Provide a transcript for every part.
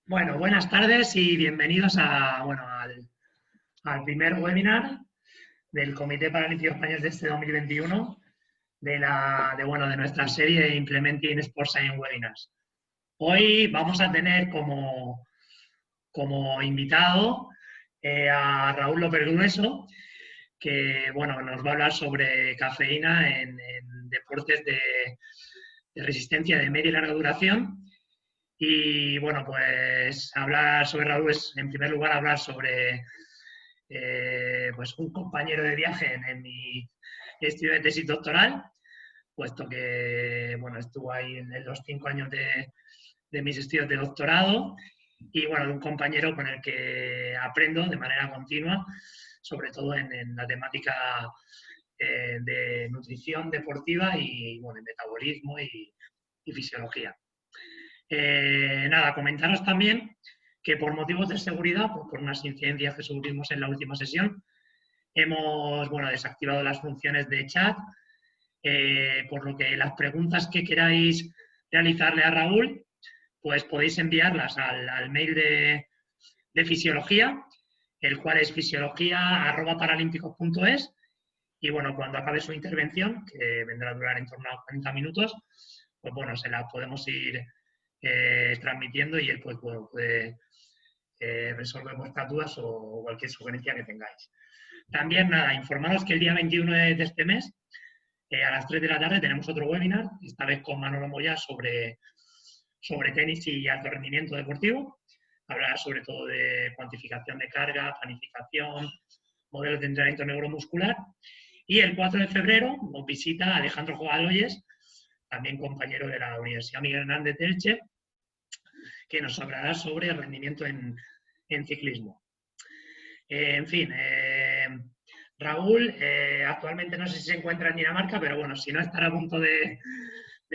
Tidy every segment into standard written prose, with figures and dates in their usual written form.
Bueno, buenas tardes y bienvenidos al primer webinar del Comité Paralímpico Español de este 2021 de nuestra serie Implementing Sports Science Webinars. Hoy vamos a tener como invitado a Raúl López Grueso, que nos va a hablar sobre cafeína en deportes de resistencia de media y larga duración. Y pues hablar sobre Raúl es, en primer lugar, hablar sobre un compañero de viaje en mi estudio de tesis doctoral, puesto que estuvo ahí en los 5 años de mis estudios de doctorado, y de un compañero con el que aprendo de manera continua, sobre todo en la temática de nutrición deportiva y metabolismo y fisiología. Comentaros también que por motivos de seguridad, por unas incidencias que sufrimos en la última sesión, hemos desactivado las funciones de chat, por lo que las preguntas que queráis realizarle a Raúl, pues podéis enviarlas al mail de fisiología, el cual es fisiología@paralímpicos.es, y cuando acabe su intervención, que vendrá a durar en torno a 40 minutos, pues se la podemos ir transmitiendo y él puede resolver vuestras dudas o cualquier sugerencia que tengáis. También, informaros que el día 21 de este mes, a las 3 de la tarde, tenemos otro webinar, esta vez con Manolo Moya, sobre tenis y alto rendimiento deportivo. Hablará sobre todo de cuantificación de carga, planificación, modelos de entrenamiento neuromuscular. Y el 4 de febrero nos visita Alejandro Jogaloyes, también compañero de la Universidad Miguel Hernández de Elche, que nos hablará sobre el rendimiento en ciclismo. Raúl actualmente no sé si se encuentra en Dinamarca, pero si no, estará a punto de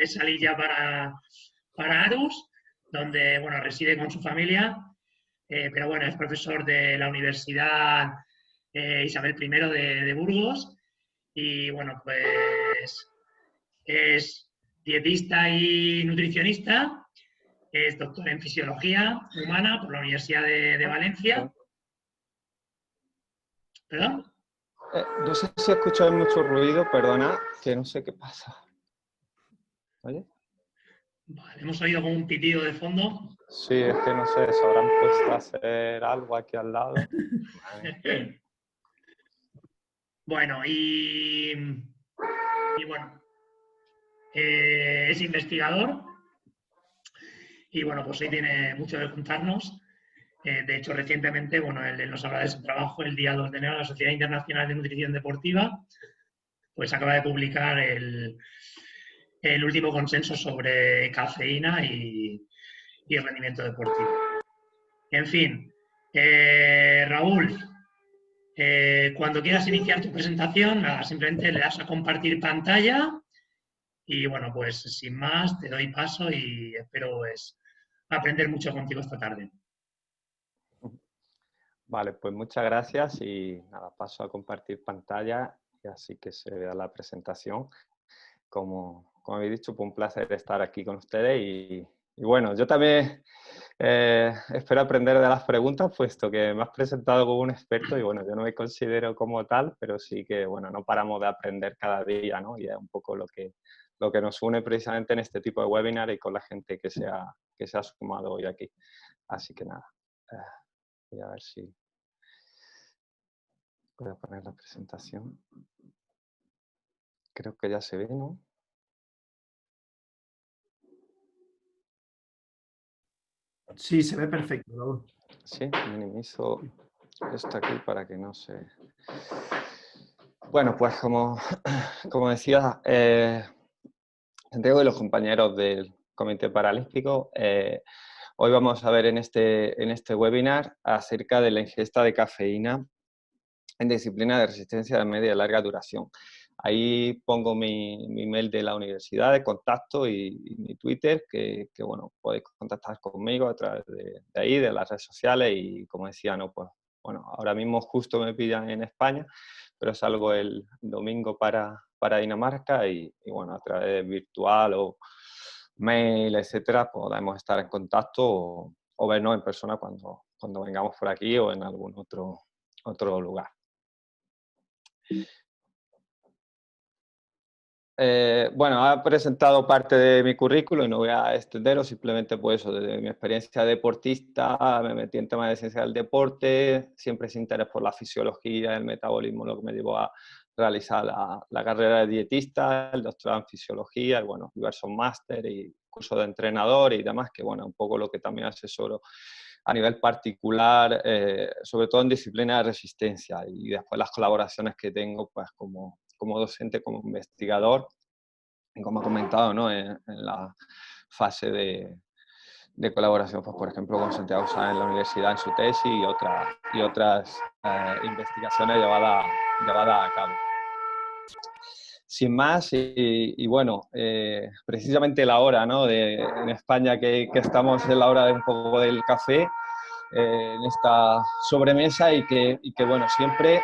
salir ya para Aarhus, donde reside con su familia, pero es profesor de la Universidad Isabel I de Burgos, y pues es dietista y nutricionista, es doctor en Fisiología Humana por la Universidad de Valencia. ¿Perdón? No sé si escucháis mucho ruido, perdona, que no sé qué pasa. ¿Oye? Vale, hemos oído como un pitido de fondo. Sí, es que no sé, se habrán puesto a hacer algo aquí al lado. Es investigador y pues hoy tiene mucho que contarnos. De hecho, recientemente, él nos habla de su trabajo el día 2 de enero en la Sociedad Internacional de Nutrición Deportiva, pues acaba de publicar el último consenso sobre cafeína y rendimiento deportivo. En fin, Raúl, cuando quieras iniciar tu presentación, simplemente le das a compartir pantalla y pues sin más te doy paso y espero aprender mucho contigo esta tarde. Vale, pues muchas gracias y nada, paso a compartir pantalla y así que se vea la presentación. Como habéis dicho, pues un placer estar aquí con ustedes y yo también espero aprender de las preguntas, puesto que me has presentado como un experto y yo no me considero como tal, pero sí que no paramos de aprender cada día, ¿no? Y es un poco lo que nos une precisamente en este tipo de webinar y con la gente que se ha sumado hoy aquí. Así que nada, voy a ver si voy a poner la presentación. Creo que ya se ve, ¿no? Sí, se ve perfecto, Raúl. Sí, minimizo esto aquí para que no se... Bueno, pues como decía Santiago y los compañeros del Comité Paralímpico, hoy vamos a ver en este webinar acerca de la ingesta de cafeína en disciplina de resistencia de media y larga duración. Ahí pongo mi email de la universidad de contacto y mi Twitter, que podéis contactar conmigo a través de ahí, de las redes sociales y como decía, ahora mismo justo me pillan en España, pero salgo el domingo para Dinamarca y a través de virtual o mail, etcétera, podemos estar en contacto o o vernos en persona cuando vengamos por aquí o en algún otro lugar. Bueno, ha presentado parte de mi currículo y no voy a extenderos, simplemente pues eso, desde mi experiencia deportista me metí en temas de ciencia del deporte, siempre ese interés por la fisiología, el metabolismo, lo que me llevó a realizar la carrera de dietista, el doctorado en fisiología, y bueno, diversos máster y cursos de entrenador y demás, que bueno, un poco lo que también asesoro a nivel particular, sobre todo en disciplina de resistencia, y después las colaboraciones que tengo pues como docente, como investigador, y como he comentado, ¿no? en la fase de colaboración, pues, por ejemplo, con Santiago Sáenz en la universidad en su tesis y otras investigaciones llevadas a cabo. Sin más, y bueno, precisamente la hora, ¿no? En España que estamos en la hora de un poco del café, en esta sobremesa y que bueno, siempre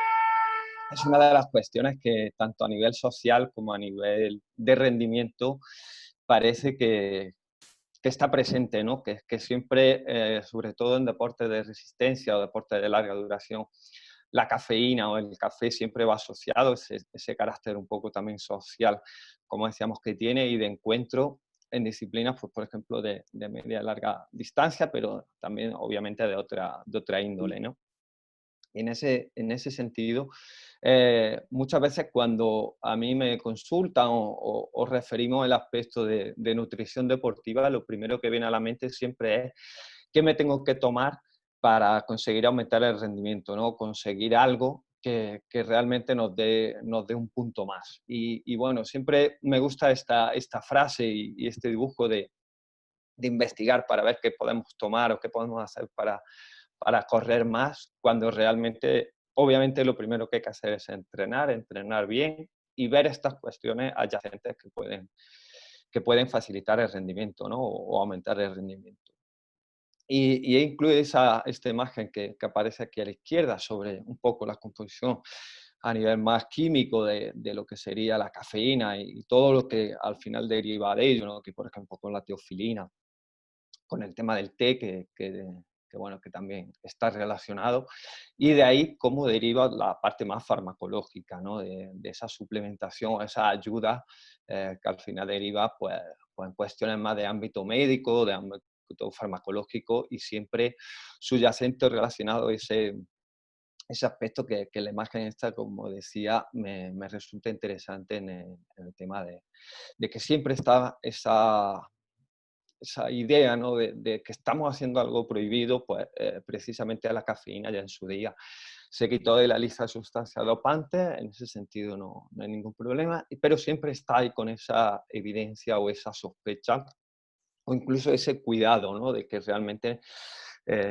es una de las cuestiones que tanto a nivel social como a nivel de rendimiento parece que está presente, ¿no? Que siempre, sobre todo en deportes de resistencia o deportes de larga duración, la cafeína o el café siempre va asociado, ese carácter un poco también social, como decíamos, que tiene, y de encuentro en disciplinas, pues, por ejemplo, de media y larga distancia, pero también obviamente de otra índole, ¿no? En ese sentido, muchas veces cuando a mí me consultan o referimos el aspecto de nutrición deportiva, lo primero que viene a la mente siempre es qué me tengo que tomar para conseguir aumentar el rendimiento, ¿no? Conseguir algo que realmente nos dé un punto más. Y bueno, siempre me gusta esta frase y este dibujo de investigar para ver qué podemos tomar o qué podemos hacer para correr más, cuando realmente, obviamente, lo primero que hay que hacer es entrenar bien y ver estas cuestiones adyacentes que pueden facilitar el rendimiento, ¿no? O aumentar el rendimiento. Y incluye esta imagen que aparece aquí a la izquierda sobre un poco la composición a nivel más químico de lo que sería la cafeína y todo lo que al final deriva de ello, ¿no? Que por ejemplo con la teofilina, con el tema del té, bueno, que también está relacionado, y de ahí cómo deriva la parte más farmacológica, ¿no? de esa suplementación, esa ayuda que al final deriva pues en cuestiones más de ámbito médico, de ámbito farmacológico, y siempre subyacente relacionado ese aspecto que la imagen esta, como decía, me resulta interesante en el tema de que siempre está esa idea, ¿no? de que estamos haciendo algo prohibido, pues precisamente a la cafeína ya en su día se quitó de la lista de sustancias dopantes, en ese sentido no hay ningún problema, pero siempre está ahí con esa evidencia o esa sospecha o incluso ese cuidado, ¿no? De que realmente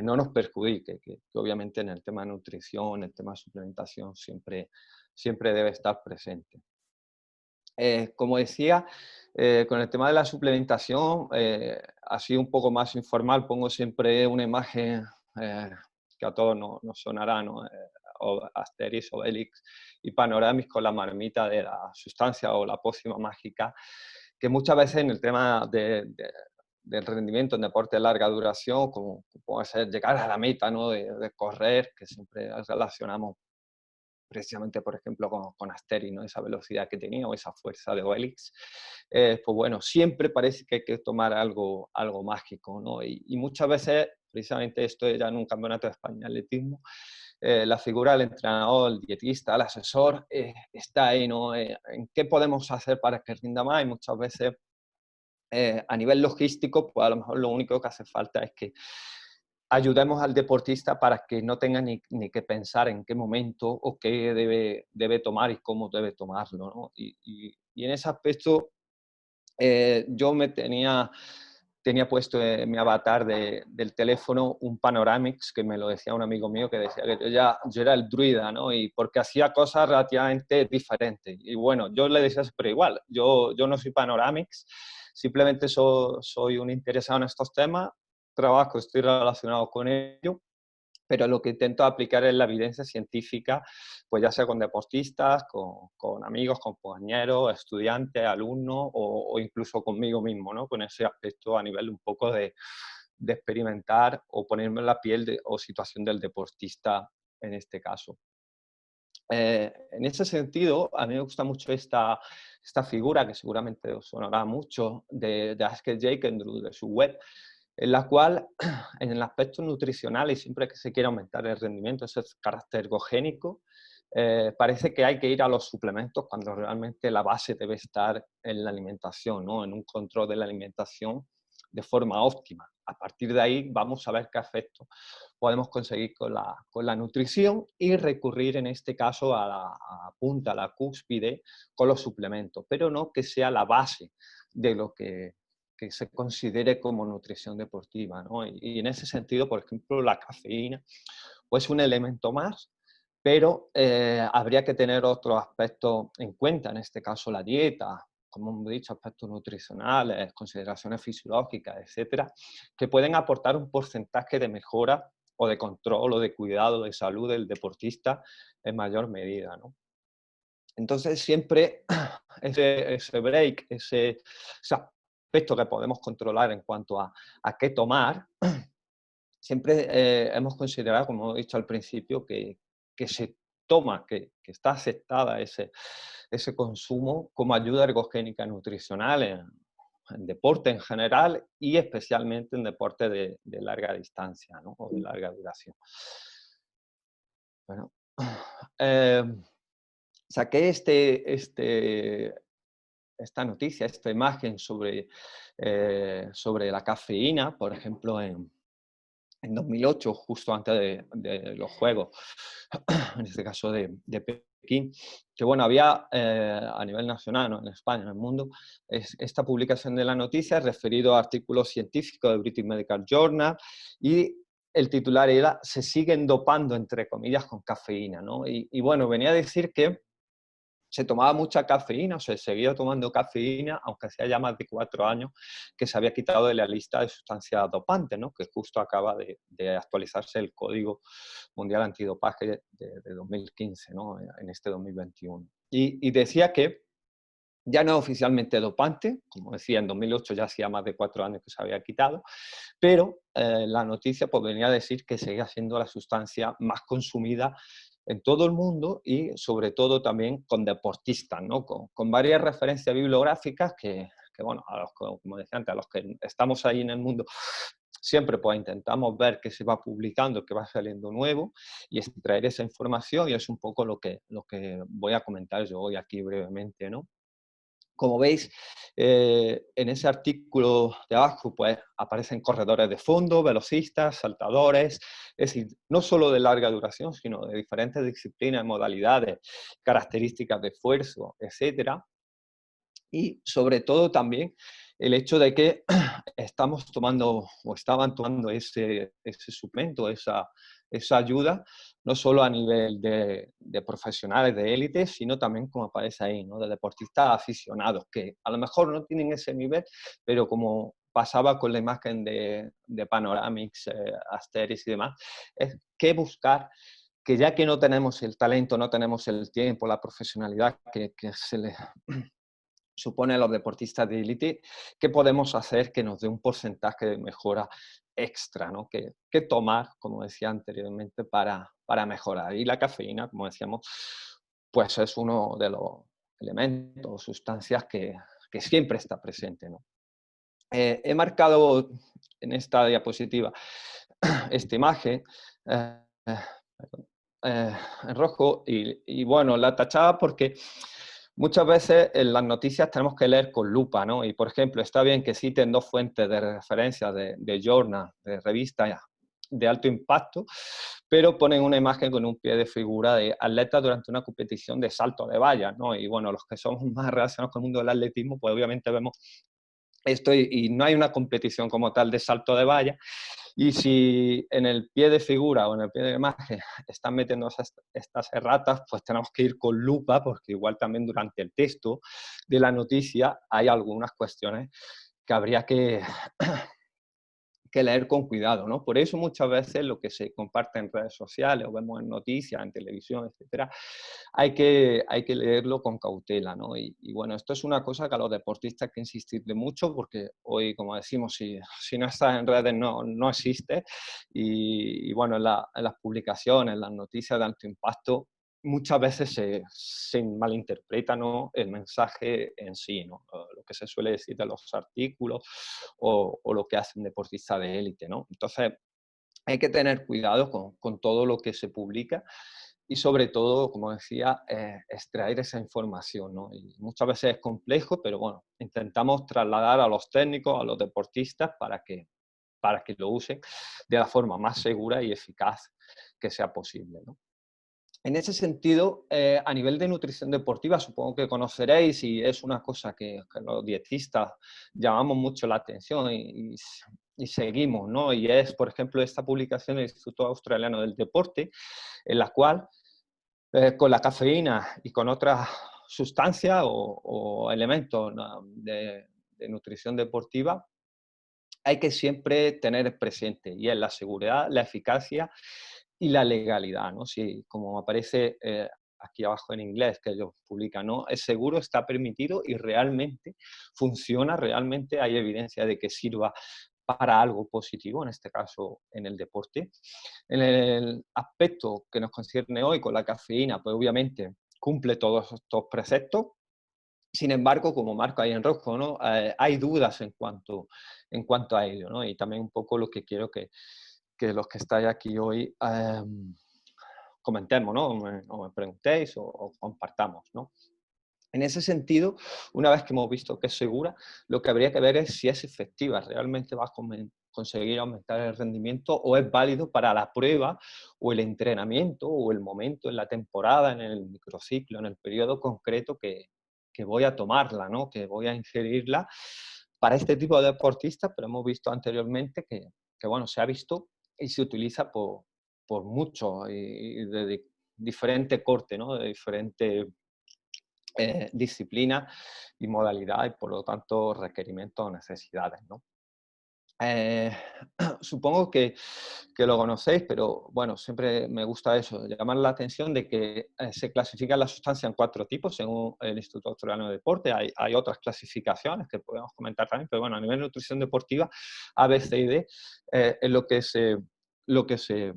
no nos perjudique, que obviamente en el tema de nutrición, en el tema de suplementación siempre debe estar presente. Como decía, con el tema de la suplementación, así un poco más informal, pongo siempre una imagen que a todos nos sonará, ¿no? Asterix, Obelix y Panoramix con la marmita de la sustancia o la pócima mágica, que muchas veces en el tema del rendimiento en deporte de larga duración, como puede ser llegar a la meta, ¿no? de correr, que siempre relacionamos precisamente, por ejemplo, con Asterix, ¿no? Esa velocidad que tenía o esa fuerza de Obelix, pues bueno, siempre parece que hay que tomar algo mágico, ¿no? Y muchas veces, precisamente esto ya en un campeonato de España de atletismo, la figura del entrenador, el dietista, el asesor, está ahí, ¿no? ¿En qué podemos hacer para que rinda más? Y muchas veces, a nivel logístico, pues a lo mejor lo único que hace falta es que ayudemos al deportista para que no tenga ni que pensar en qué momento o qué debe tomar y cómo debe tomarlo, ¿no? Y en ese aspecto yo tenía puesto en mi avatar del teléfono un Panoramix, que me lo decía un amigo mío, que decía que yo era el druida, ¿no? Y porque hacía cosas relativamente diferentes. Y bueno, yo le decía, pero igual, yo no soy Panoramix, simplemente soy un interesado en estos temas, trabajo, estoy relacionado con ello, pero lo que intento aplicar es la evidencia científica, pues ya sea con deportistas, con amigos, compañeros, estudiantes, alumnos o incluso conmigo mismo, ¿no? Con ese aspecto a nivel un poco de de experimentar o ponerme en la piel o situación del deportista en este caso. En ese sentido, a mí me gusta mucho esta figura, que seguramente os sonará mucho, de Asker Jekendrup, de su web, en la cual, en el aspecto nutricional, y siempre que se quiere aumentar el rendimiento, ese carácter ergogénico, parece que hay que ir a los suplementos cuando realmente la base debe estar en la alimentación, ¿no? En un control de la alimentación de forma óptima. A partir de ahí vamos a ver qué efectos podemos conseguir con la nutrición y recurrir en este caso a la punta, a la cúspide con los suplementos, pero no que sea la base de lo que se considere como nutrición deportiva, ¿no? Y en ese sentido, por ejemplo, la cafeína pues un elemento más, pero habría que tener otros aspectos en cuenta, en este caso la dieta, como hemos dicho, aspectos nutricionales, consideraciones fisiológicas, etcétera, que pueden aportar un porcentaje de mejora o de control o de cuidado de salud del deportista en mayor medida, ¿no? Entonces siempre ese break, ese aspecto que podemos controlar en cuanto a qué tomar, siempre hemos considerado, como he dicho al principio, que se toma, que está aceptada ese consumo como ayuda ergogénica nutricional en deporte en general y especialmente en deporte de larga distancia, ¿no? O de larga duración. Bueno, saqué esta noticia, esta imagen sobre la cafeína, por ejemplo, en 2008, justo antes de los Juegos, en este caso de Pekín, que bueno, había a nivel nacional, ¿no? En España, en el mundo, esta publicación de la noticia referido a artículos científicos de British Medical Journal y el titular era "Se siguen dopando", entre comillas, con cafeína, ¿no? Y bueno, venía a decir que se tomaba mucha cafeína, o se seguía tomando cafeína, aunque hacía ya más de 4 años que se había quitado de la lista de sustancias dopantes, ¿no? Que justo acaba de actualizarse el Código Mundial Antidopaje de 2015, ¿no? En este 2021. Y decía que ya no es oficialmente dopante, como decía, en 2008 ya hacía más de 4 años que se había quitado, pero la noticia pues, venía a decir que seguía siendo la sustancia más consumida en todo el mundo y sobre todo también con deportistas, ¿no? Con varias referencias bibliográficas que bueno, a los, como decía antes, a los que estamos ahí en el mundo siempre pues intentamos ver qué se va publicando, qué va saliendo nuevo y extraer esa información, y es un poco lo que voy a comentar yo hoy aquí brevemente, ¿no? Como veis, en ese artículo de abajo pues, aparecen corredores de fondo, velocistas, saltadores, es decir, no solo de larga duración, sino de diferentes disciplinas, modalidades, características de esfuerzo, etc. Y sobre todo también el hecho de que estamos tomando o estaban tomando ese suplemento, esa ayuda, no solo a nivel de profesionales de élite, sino también, como aparece ahí, ¿no? De deportistas aficionados, que a lo mejor no tienen ese nivel, pero como pasaba con la imagen de Panoramix, Asterix y demás, es que buscar que ya que no tenemos el talento, no tenemos el tiempo, la profesionalidad que se les supone a los deportistas de élite, ¿qué podemos hacer que nos dé un porcentaje de mejora extra, ¿no? que tomar, como decía anteriormente, para mejorar? Y la cafeína, como decíamos, pues es uno de los elementos, sustancias que siempre está presente, ¿no? He marcado en esta diapositiva esta imagen en rojo y bueno, la tachaba porque muchas veces en las noticias tenemos que leer con lupa, ¿no? Y, por ejemplo, está bien que citen 2 fuentes de referencia de journal, de revistas de alto impacto, pero ponen una imagen con un pie de figura de atleta durante una competición de salto de vallas, ¿no? Y, bueno, los que somos más relacionados con el mundo del atletismo, pues obviamente vemos esto y no hay una competición como tal de salto de vallas. Y si en el pie de figura o en el pie de imagen están metiendo estas erratas, pues tenemos que ir con lupa, porque igual también durante el texto de la noticia hay algunas cuestiones que habría que que leer con cuidado, ¿no? Por eso muchas veces lo que se comparte en redes sociales o vemos en noticias, en televisión, etcétera, hay que leerlo con cautela, ¿no? Y bueno, esto es una cosa que a los deportistas hay que insistirle mucho porque hoy, como decimos, si no estás en redes no existe y bueno, en las publicaciones, en las noticias de alto impacto, muchas veces se malinterpreta, ¿no?, el mensaje en sí, ¿no? Lo que se suele decir de los artículos o lo que hacen deportistas de élite, ¿no? Entonces, hay que tener cuidado con todo lo que se publica y sobre todo, como decía, extraer esa información, ¿no? Y muchas veces es complejo, pero bueno, intentamos trasladar a los técnicos, a los deportistas para que lo usen de la forma más segura y eficaz que sea posible, ¿no? En ese sentido, a nivel de nutrición deportiva, supongo que conoceréis y es una cosa que los dietistas llamamos mucho la atención y seguimos, ¿no? Y es, por ejemplo, esta publicación del Instituto Australiano del Deporte, en la cual, con la cafeína y con otras sustancias o elementos, ¿no?, de nutrición deportiva, hay que siempre tener presente, y es la seguridad, la eficacia y la legalidad, ¿no? Si, como aparece aquí abajo en inglés, que ellos publican, ¿no?, es seguro, está permitido y realmente funciona, realmente hay evidencia de que sirva para algo positivo, en este caso en el deporte. En el aspecto que nos concierne hoy con la cafeína, pues obviamente cumple todos estos preceptos. Sin embargo, como marco ahí en rojo, ¿no?, hay dudas en cuanto a ello, ¿no? Y también un poco lo que quiero que los que estáis aquí hoy comentemos, ¿no? O me preguntéis o compartamos, ¿no? En ese sentido, una vez que hemos visto que es segura, lo que habría que ver es si es efectiva, realmente va a conseguir aumentar el rendimiento o es válido para la prueba o el entrenamiento o el momento en la temporada, en el microciclo, en el periodo concreto que voy a tomarla, ¿no?, que voy a ingerirla para este tipo de deportistas, pero hemos visto anteriormente que bueno, se ha visto y se utiliza por mucho y de diferente corte, ¿no?, de diferente disciplina y modalidad y por lo tanto requerimientos o necesidades, ¿no? Eh, supongo que lo conocéis, pero bueno, siempre me gusta eso, llamar la atención de que se clasifican las sustancias en 4 tipos según el Instituto Australiano de Deporte. Hay otras clasificaciones que podemos comentar también, pero bueno, a nivel de nutrición deportiva, A, B, C y D es lo que se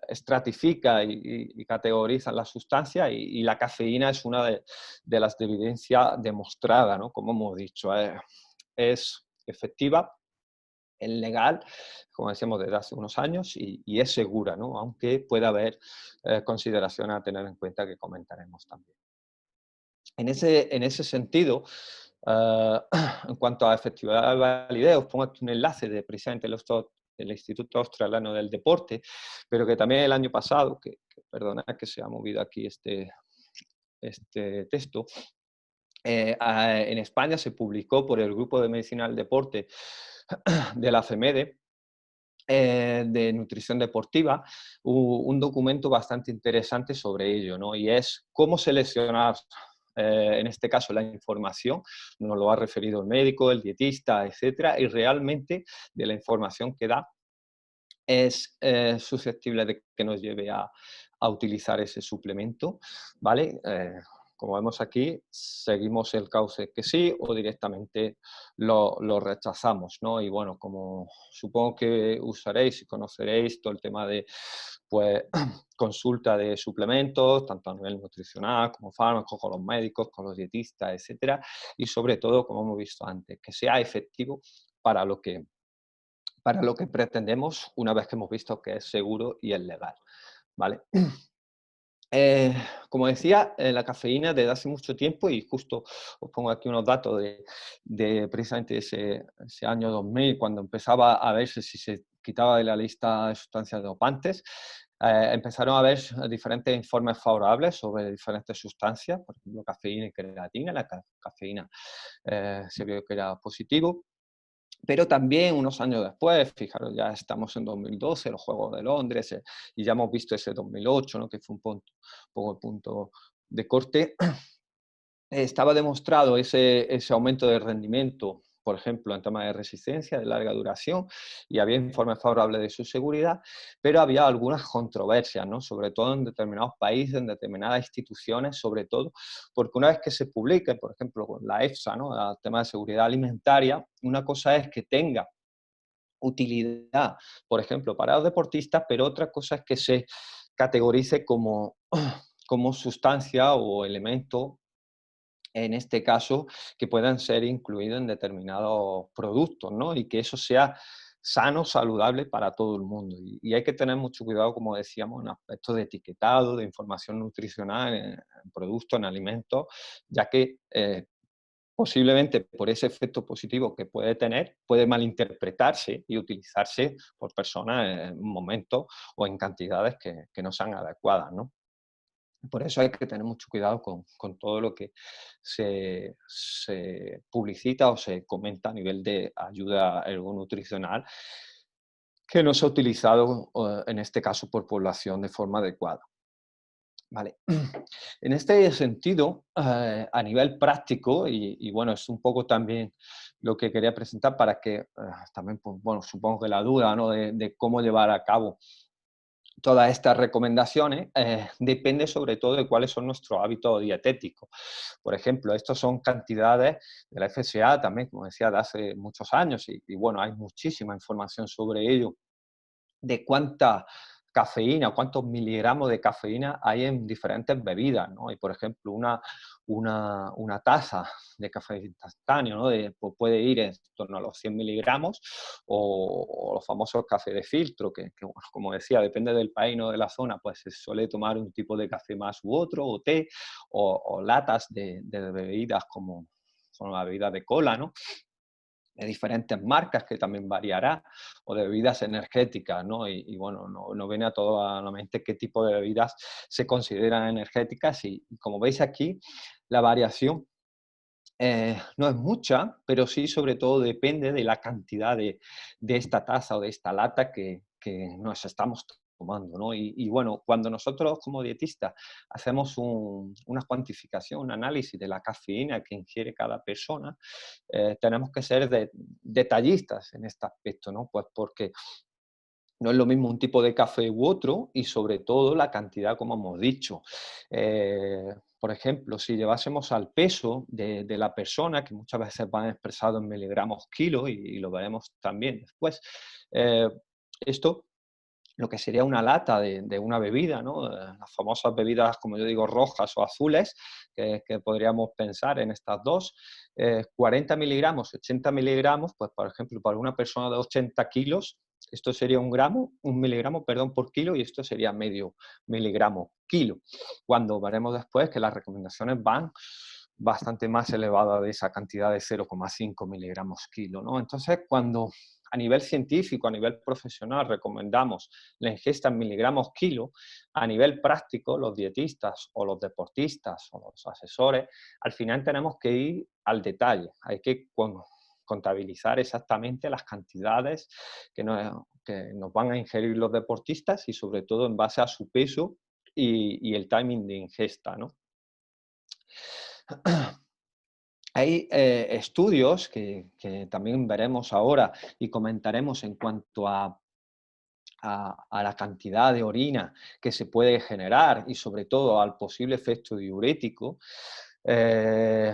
estratifica y categoriza las sustancias y la cafeína es una de las de evidencia demostrada, ¿no?, como hemos dicho, es efectiva, es legal, como decíamos, desde hace unos años y es segura, ¿no?, aunque pueda haber consideraciones a tener en cuenta que comentaremos también. En ese sentido, eh, en cuanto a efectividad y validez, os pongo aquí un enlace de precisamente el Instituto Australiano del Deporte, pero que también el año pasado, perdonad que se ha movido aquí este texto, en España se publicó por el Grupo de Medicina del Deporte de la FEMEDE, de nutrición deportiva, un documento bastante interesante sobre ello, ¿no? Y es cómo seleccionar, en este caso, la información, nos lo ha referido el médico, el dietista, etcétera, y realmente de la información que da es susceptible de que nos lleve a utilizar ese suplemento, ¿vale? Como vemos aquí, seguimos el cauce que sí o directamente lo rechazamos, ¿no? Y bueno, como supongo que usaréis y conoceréis todo el tema de, pues, consulta de suplementos, tanto a nivel nutricional como fármacos, con los médicos, con los dietistas, etcétera, y sobre todo, como hemos visto antes, que sea efectivo para lo que pretendemos una vez que hemos visto que es seguro y es legal, ¿vale? Como decía, la cafeína desde hace mucho tiempo, y justo os pongo aquí unos datos de precisamente ese año 2000, cuando empezaba a verse si se quitaba de la lista de sustancias dopantes, empezaron a haber diferentes informes favorables sobre diferentes sustancias, por ejemplo, cafeína y creatina. La cafeína se vio que era positivo. Pero también unos años después, fijaros, ya estamos en 2012, los Juegos de Londres, y ya hemos visto ese 2008, ¿no?, que fue un poco el punto de corte, estaba demostrado ese aumento de rendimiento por ejemplo, en temas de resistencia, de larga duración, y había informes favorables de su seguridad, pero había algunas controversias, ¿no? Sobre todo en determinados países, en determinadas instituciones, sobre todo, porque una vez que se publique, por ejemplo, con la EFSA, ¿no? El tema de seguridad alimentaria, una cosa es que tenga utilidad, por ejemplo, para los deportistas, pero otra cosa es que se categorice como, como sustancia o elemento, en este caso, que puedan ser incluidos en determinados productos, ¿no? Y que eso sea sano, saludable para todo el mundo. Y hay que tener mucho cuidado, como decíamos, en aspectos de etiquetado, de información nutricional, en productos, en alimentos, ya que posiblemente por ese efecto positivo que puede tener, puede malinterpretarse y utilizarse por personas en momentos o en cantidades que no sean adecuadas, ¿no? Por eso hay que tener mucho cuidado con todo lo que se publicita o se comenta a nivel de ayuda ergonutricional que no se ha utilizado, en este caso, por población de forma adecuada. Vale. En este sentido, a nivel práctico, y bueno, es un poco también lo que quería presentar para que también, pues, bueno, supongo que la duda, ¿no? de cómo llevar a cabo todas estas recomendaciones depende sobre todo de cuáles son nuestros hábitos dietéticos. Por ejemplo, estos son cantidades de la FSA también, como decía, de hace muchos años, y bueno, hay muchísima información sobre ello, de cuánta cafeína, cuántos miligramos de cafeína hay en diferentes bebidas, ¿no? Y por ejemplo, una taza de café instantáneo, ¿no? Pues puede ir en torno a los 100 miligramos, o los famosos cafés de filtro, que bueno, como decía, depende del país, no de la zona, pues se suele tomar un tipo de café más u otro, o té, o latas de bebidas como son las bebidas de cola, ¿no? De diferentes marcas, que también variará, o de bebidas energéticas, ¿no? Y bueno, no viene a toda la mente qué tipo de bebidas se consideran energéticas, y como veis aquí, la variación no es mucha, pero sí, sobre todo, depende de la cantidad de esta taza o de esta lata que nos estamos tomando, ¿no? Y bueno, cuando nosotros como dietistas hacemos una cuantificación, un análisis de la cafeína que ingiere cada persona, tenemos que ser detallistas en este aspecto, ¿no? Pues porque no es lo mismo un tipo de café u otro, y sobre todo la cantidad, como hemos dicho. Por ejemplo, si llevásemos al peso de la persona, que muchas veces van expresados en miligramos kilo, y lo veremos también después, esto, lo que sería una lata de una bebida, ¿no? Las famosas bebidas, como yo digo, rojas o azules, que podríamos pensar en estas dos, 40 miligramos, 80 miligramos, pues por ejemplo, para una persona de 80 kilos, esto sería un miligramo, perdón, por kilo, y esto sería medio miligramo kilo, cuando veremos después que las recomendaciones van bastante más elevadas de esa cantidad de 0,5 miligramos kilo, ¿no? Entonces, cuando a nivel científico, a nivel profesional, recomendamos la ingesta en miligramos kilo, a nivel práctico, los dietistas o los deportistas o los asesores, al final tenemos que ir al detalle. Hay que contabilizar exactamente las cantidades que nos van a ingerir los deportistas, y sobre todo en base a su peso y el timing de ingesta, ¿no? Hay estudios que también veremos ahora y comentaremos en cuanto a la cantidad de orina que se puede generar, y sobre todo al posible efecto diurético, que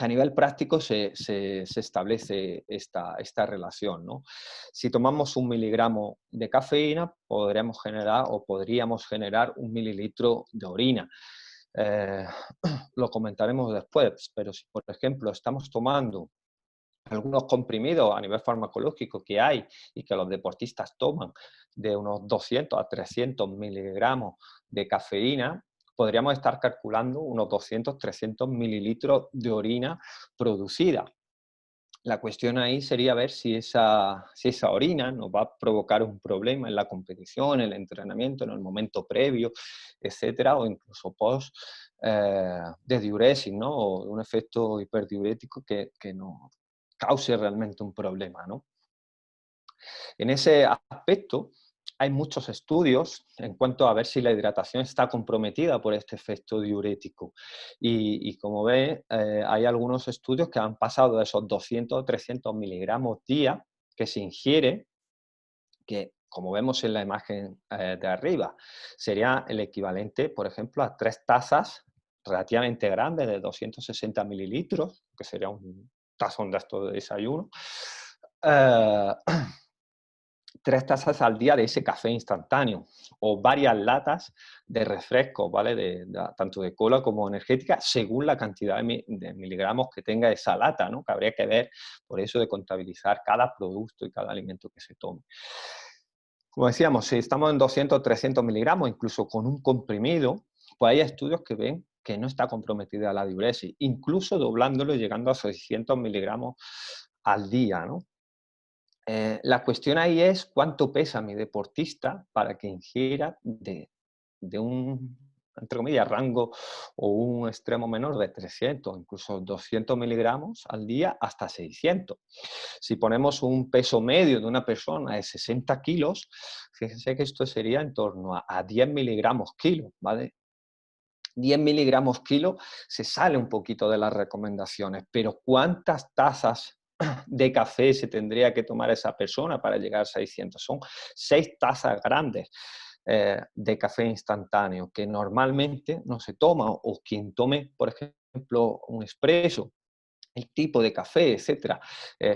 a nivel práctico se establece esta relación, ¿no? Si tomamos 1 miligramo de cafeína, podríamos generar 1 mililitro de orina. Lo comentaremos después, pero si, por ejemplo, estamos tomando algunos comprimidos a nivel farmacológico que hay y que los deportistas toman, de unos 200 a 300 miligramos de cafeína, podríamos estar calculando unos 200, 300 mililitros de orina producida. La cuestión ahí sería ver si esa orina nos va a provocar un problema en la competición, en el entrenamiento, en el momento previo, etcétera, o incluso post de diuresis, ¿no? O de un efecto hiperdiurético que nos cause realmente un problema, ¿no? En ese aspecto, hay muchos estudios en cuanto a ver si la hidratación está comprometida por este efecto diurético. Y como ve, hay algunos estudios que han pasado de esos 200 o 300 miligramos día que se ingiere, que como vemos en la imagen de arriba, sería el equivalente, por ejemplo, a 3 tazas relativamente grandes de 260 mililitros, que sería un tazón de estos de desayuno. 3 tazas al día de ese café instantáneo o varias latas de refresco, ¿vale? Tanto de cola como energética, según la cantidad de miligramos que tenga esa lata, ¿no? Que habría que ver, por eso, de contabilizar cada producto y cada alimento que se tome. Como decíamos, si estamos en 200 o 300 miligramos, incluso con un comprimido, pues hay estudios que ven que no está comprometida la diuresis, incluso doblándolo y llegando a 600 miligramos al día, ¿no? La cuestión ahí es cuánto pesa mi deportista para que ingiera de un, entre comillas, rango o un extremo menor de 300, incluso 200 miligramos al día hasta 600. Si ponemos un peso medio de una persona de 60 kilos, fíjense que esto sería en torno a 10 miligramos kilo, ¿vale? 10 miligramos kilo se sale un poquito de las recomendaciones, pero ¿cuántas tazas de café se tendría que tomar esa persona para llegar a 600? Son 6 tazas grandes de café instantáneo que normalmente no se toma, o quien tome, por ejemplo, un espresso, el tipo de café, etcétera.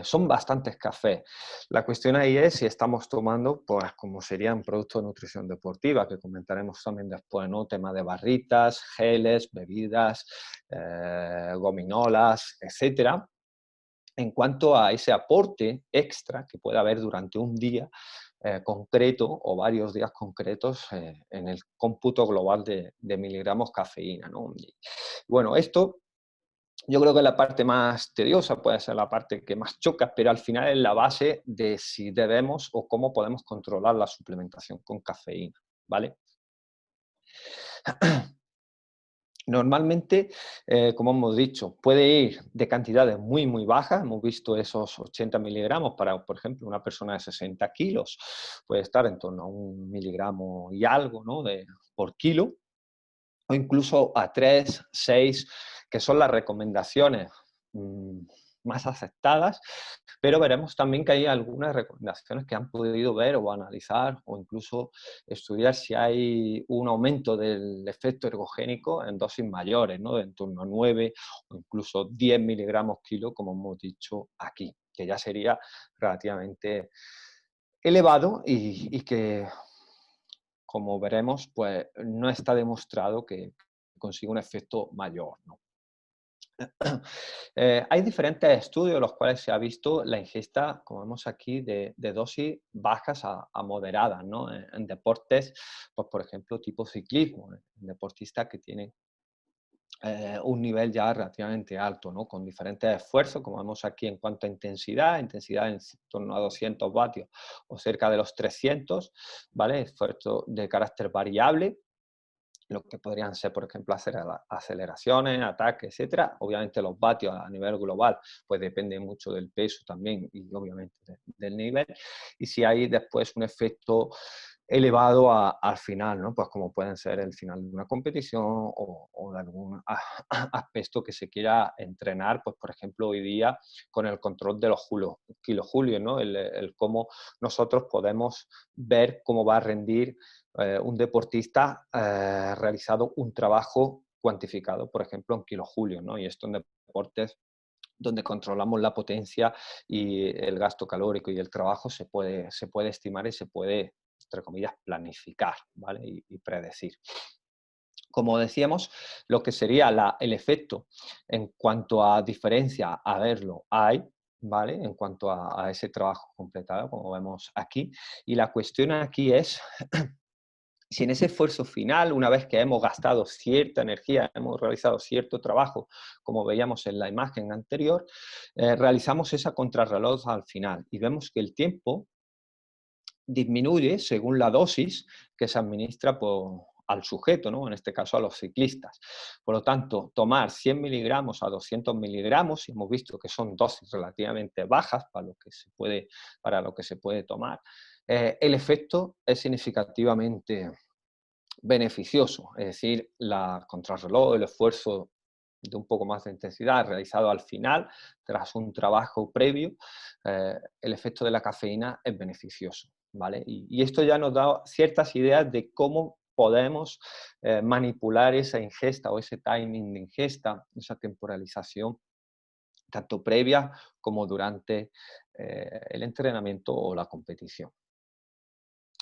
Son bastantes cafés. La cuestión ahí es si estamos tomando, pues, como serían productos de nutrición deportiva, que comentaremos también después, ¿no? Tema de barritas, geles, bebidas, gominolas, etcétera. En cuanto a ese aporte extra que puede haber durante un día concreto o varios días concretos en el cómputo global de miligramos cafeína, ¿no? Y, bueno, esto yo creo que la parte más tediosa, puede ser la parte que más choca, pero al final es la base de si debemos o cómo podemos controlar la suplementación con cafeína, ¿vale? Normalmente, como hemos dicho, puede ir de cantidades muy, muy bajas. Hemos visto esos 80 miligramos para, por ejemplo, una persona de 60 kilos. Puede estar en torno a 1 miligramo y algo, ¿no? Por kilo, o incluso a 3, 6, que son las recomendaciones más aceptadas, pero veremos también que hay algunas recomendaciones que han podido ver o analizar o incluso estudiar si hay un aumento del efecto ergogénico en dosis mayores, ¿no? De en torno a 9 o incluso 10 miligramos kilo, como hemos dicho aquí, que ya sería relativamente elevado y que, como veremos, pues no está demostrado que consiga un efecto mayor, ¿no? Hay diferentes estudios en los cuales se ha visto la ingesta, como vemos aquí, de dosis bajas a moderadas, ¿no? En deportes, pues, por ejemplo, tipo ciclismo, en deportistas que tienen un nivel ya relativamente alto, ¿no? Con diferentes esfuerzos, como vemos aquí en cuanto a intensidad en torno a 200 vatios o cerca de los 300, ¿vale? Esfuerzo de carácter variable, lo que podrían ser, por ejemplo, aceleraciones, ataques, etcétera. Obviamente los vatios a nivel global, pues depende mucho del peso también y obviamente del nivel. Y si hay después un efecto elevado al final, ¿no? Pues como pueden ser el final de una competición o de algún aspecto que se quiera entrenar, pues por ejemplo hoy día con el control de los kilojulios, ¿no? El cómo nosotros podemos ver cómo va a rendir un deportista realizado un trabajo cuantificado, por ejemplo, en kilojulios, ¿no? Y esto en deportes donde controlamos la potencia y el gasto calórico y el trabajo se puede estimar y se puede, entre comillas, planificar, ¿vale? Y predecir. Como decíamos, lo que sería el efecto en cuanto a diferencia a verlo hay, ¿vale? En cuanto a ese trabajo completado, como vemos aquí. Y la cuestión aquí es si en ese esfuerzo final, una vez que hemos gastado cierta energía, hemos realizado cierto trabajo, como veíamos en la imagen anterior, realizamos esa contrarreloj al final y vemos que el tiempo disminuye según la dosis que se administra al sujeto, ¿no? En este caso a los ciclistas. Por lo tanto, tomar 100 miligramos a 200 miligramos, y hemos visto que son dosis relativamente bajas para lo que se puede tomar, el efecto es significativamente beneficioso, es decir, la contrarreloj, el esfuerzo de un poco más de intensidad realizado al final, tras un trabajo previo, el efecto de la cafeína es beneficioso, ¿vale? Y esto ya nos da ciertas ideas de cómo podemos manipular esa ingesta o ese timing de ingesta, esa temporalización, tanto previa como durante el entrenamiento o la competición.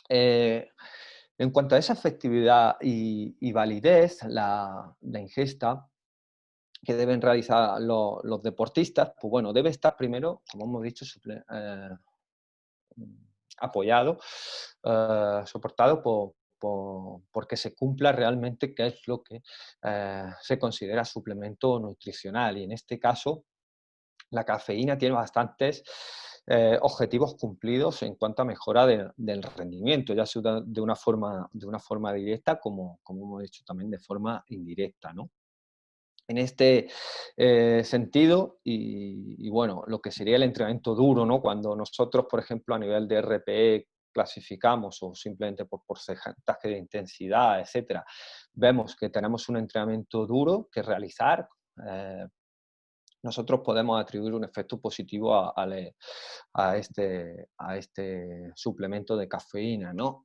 En cuanto a esa efectividad y validez, la ingesta que deben realizar los deportistas, pues bueno, debe estar primero, como hemos dicho, apoyado, soportado porque se cumpla realmente qué es lo que se considera suplemento nutricional. Y en este caso, la cafeína tiene bastantes objetivos cumplidos en cuanto a mejora del rendimiento, ya sea de una forma directa como hemos dicho también de forma indirecta, ¿no? En este sentido, y bueno, lo que sería el entrenamiento duro, ¿no? Cuando nosotros, por ejemplo, a nivel de RPE clasificamos o simplemente por porcentaje de intensidad, etcétera, vemos que tenemos un entrenamiento duro que realizar, nosotros podemos atribuir un efecto positivo a este suplemento de cafeína, ¿no?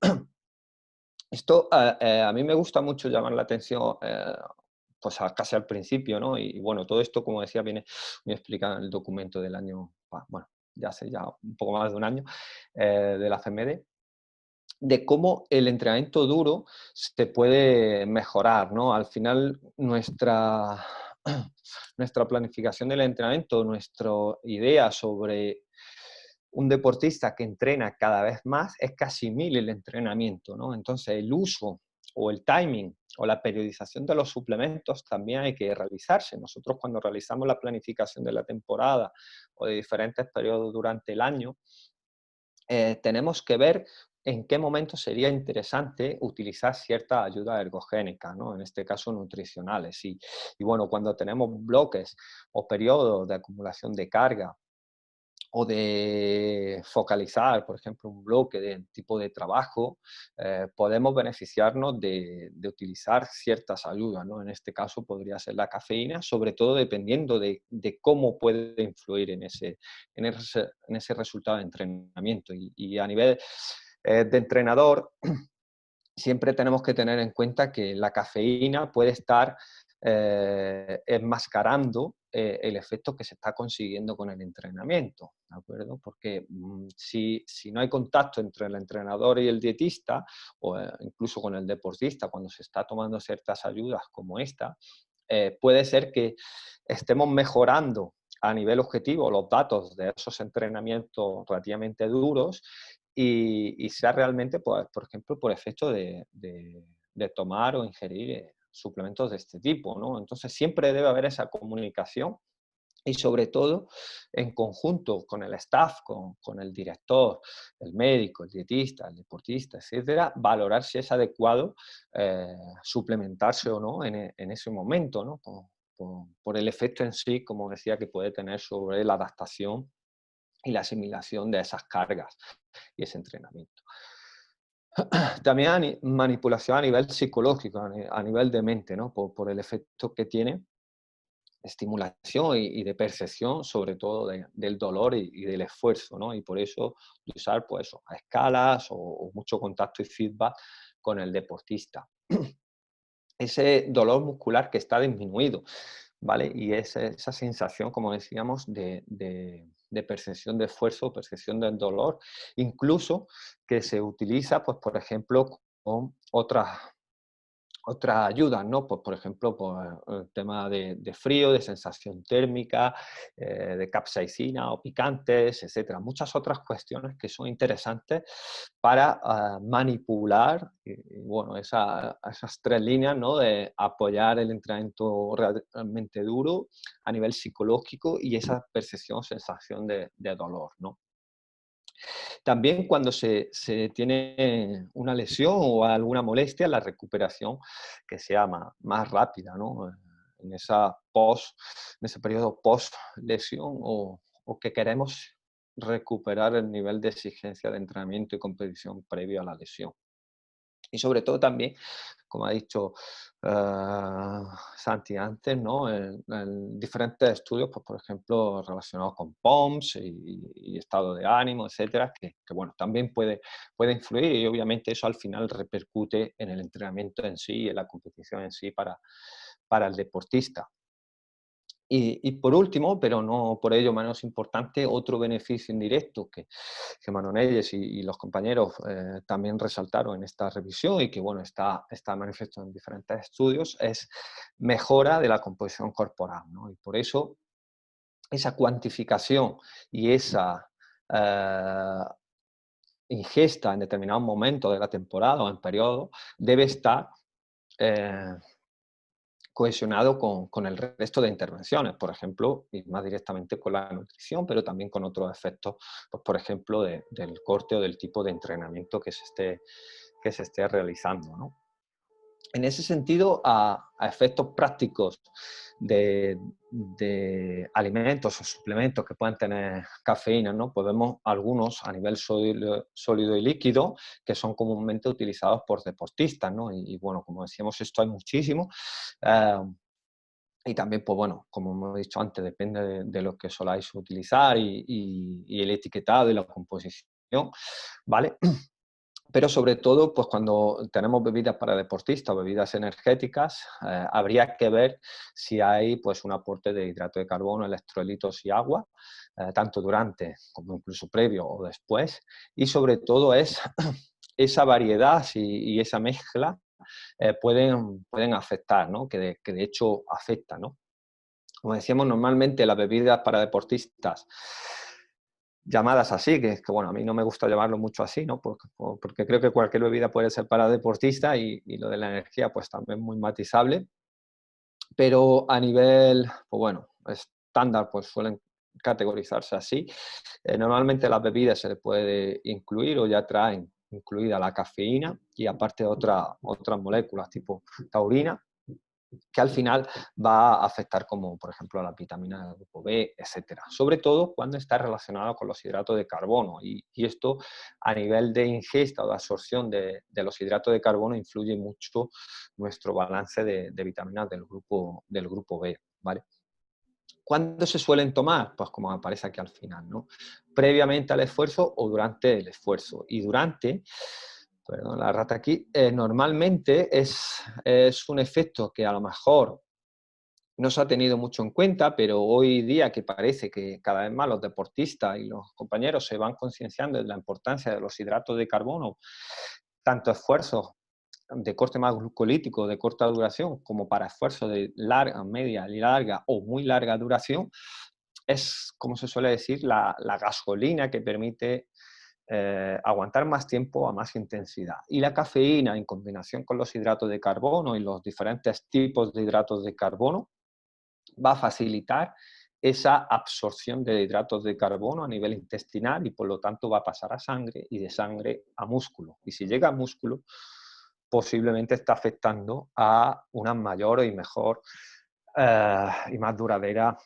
Esto a mí me gusta mucho llamar la atención, pues casi al principio, ¿no? Y bueno, todo esto, como decía, viene explicado en el documento del año, bueno, ya hace ya un poco más de un año, de la CMD, de cómo el entrenamiento duro se puede mejorar, ¿no? Al final, nuestra planificación del entrenamiento, nuestra idea sobre un deportista que entrena cada vez más es que asimile el entrenamiento, ¿no? Entonces, el uso o el timing o la periodización de los suplementos también hay que realizarse. Nosotros cuando realizamos la planificación de la temporada o de diferentes periodos durante el año, tenemos que ver en qué momento sería interesante utilizar cierta ayuda ergogénica, ¿no? En este caso nutricionales. Y bueno, cuando tenemos bloques o periodos de acumulación de carga o de focalizar, por ejemplo, un bloque de tipo de trabajo, podemos beneficiarnos de utilizar ciertas ayudas, ¿no? En este caso podría ser la cafeína, sobre todo dependiendo de cómo puede influir en ese resultado de entrenamiento. Y a nivel de entrenador, siempre tenemos que tener en cuenta que la cafeína puede estar enmascarando el efecto que se está consiguiendo con el entrenamiento, ¿de acuerdo? Porque si no hay contacto entre el entrenador y el dietista, o incluso con el deportista, cuando se está tomando ciertas ayudas como esta, puede ser que estemos mejorando a nivel objetivo los datos de esos entrenamientos relativamente duros y sea realmente, pues, por ejemplo, por efecto de tomar o ingerir suplementos de este tipo, ¿no? Entonces siempre debe haber esa comunicación y sobre todo en conjunto con el staff, con el director, el médico, el dietista, el deportista, etcétera, valorar si es adecuado suplementarse o no en ese momento, ¿no? Por el efecto en sí, como decía, que puede tener sobre la adaptación y la asimilación de esas cargas y ese entrenamiento. También manipulación a nivel psicológico, a nivel de mente, ¿no? Por el efecto que tiene de estimulación y de percepción, sobre todo del dolor y del esfuerzo, ¿no? Y por eso de usar, pues, a escalas o mucho contacto y feedback con el deportista. Ese dolor muscular que está disminuido, ¿vale? Y esa sensación, como decíamos, de percepción de esfuerzo, percepción del dolor, incluso que se utiliza, pues, por ejemplo, con otras ayudas, ¿no? Pues, por ejemplo, pues, el tema de frío, de sensación térmica, de capsaicina o picantes, etcétera. Muchas otras cuestiones que son interesantes para manipular, bueno, esas tres líneas, ¿no? De apoyar el entrenamiento realmente duro a nivel psicológico y esa percepción o sensación de dolor, ¿no? También cuando se tiene una lesión o alguna molestia, la recuperación que sea más rápida, ¿no? En ese periodo post-lesión o que queremos recuperar el nivel de exigencia de entrenamiento y competición previo a la lesión. Y sobre todo también, como ha dicho Santi antes, ¿no? En diferentes estudios, pues, por ejemplo, relacionados con POMS y estado de ánimo, etcétera, que bueno, también puede influir y obviamente eso al final repercute en el entrenamiento en sí y en la competición en sí para el deportista. Y por último, pero no por ello menos importante, otro beneficio indirecto que Manonelles y los compañeros también resaltaron en esta revisión y que bueno, está manifiesto en diferentes estudios, es mejora de la composición corporal, ¿no? Y por eso esa cuantificación y esa ingesta en determinados momentos de la temporada o en periodos debe estar cohesionado con el resto de intervenciones, por ejemplo, y más directamente con la nutrición, pero también con otros efectos, pues, por ejemplo, del corte o del tipo de entrenamiento que se esté realizando, ¿no? En ese sentido, a efectos prácticos de alimentos o suplementos que puedan tener cafeína, ¿no? Pues vemos algunos a nivel sólido y líquido que son comúnmente utilizados por deportistas, ¿no? Y bueno, como decíamos, esto hay muchísimo. Y también, pues bueno, como hemos dicho antes, depende de lo que soláis utilizar y el etiquetado y la composición, ¿vale? Pero sobre todo, pues cuando tenemos bebidas para deportistas o bebidas energéticas, habría que ver si hay pues un aporte de hidrato de carbono, electrolitos y agua, tanto durante como incluso previo o después. Y sobre todo es esa variedad y esa mezcla pueden afectar, ¿no? Que de hecho afecta, ¿no? Como decíamos, normalmente las bebidas para deportistas llamadas así, que bueno, a mí no me gusta llamarlo mucho así, ¿no? Porque creo que cualquier bebida puede ser para deportista y lo de la energía pues también muy matizable, pero a nivel, pues bueno, estándar pues suelen categorizarse así. Normalmente las bebidas se le puede incluir o ya traen incluida la cafeína y aparte otras moléculas tipo taurina, que al final va a afectar como, por ejemplo, a la vitamina del grupo B, etcétera. Sobre todo cuando está relacionado con los hidratos de carbono y esto a nivel de ingesta o de absorción de los hidratos de carbono influye mucho nuestro balance de vitaminas del grupo B, ¿vale? ¿Cuándo se suelen tomar? Pues como aparece aquí al final, ¿no? Previamente al esfuerzo o durante el esfuerzo. Y durante, perdón, la rata aquí, normalmente es un efecto que a lo mejor no se ha tenido mucho en cuenta, pero hoy día que parece que cada vez más los deportistas y los compañeros se van concienciando de la importancia de los hidratos de carbono, tanto esfuerzos de corte más glucolítico de corta duración como para esfuerzos de larga, media, larga o muy larga duración, es, como se suele decir, la gasolina que permite aguantar más tiempo a más intensidad. Y la cafeína, en combinación con los hidratos de carbono y los diferentes tipos de hidratos de carbono, va a facilitar esa absorción de hidratos de carbono a nivel intestinal y por lo tanto va a pasar a sangre y de sangre a músculo. Y si llega a músculo, posiblemente está afectando a una mayor y mejor y más duradera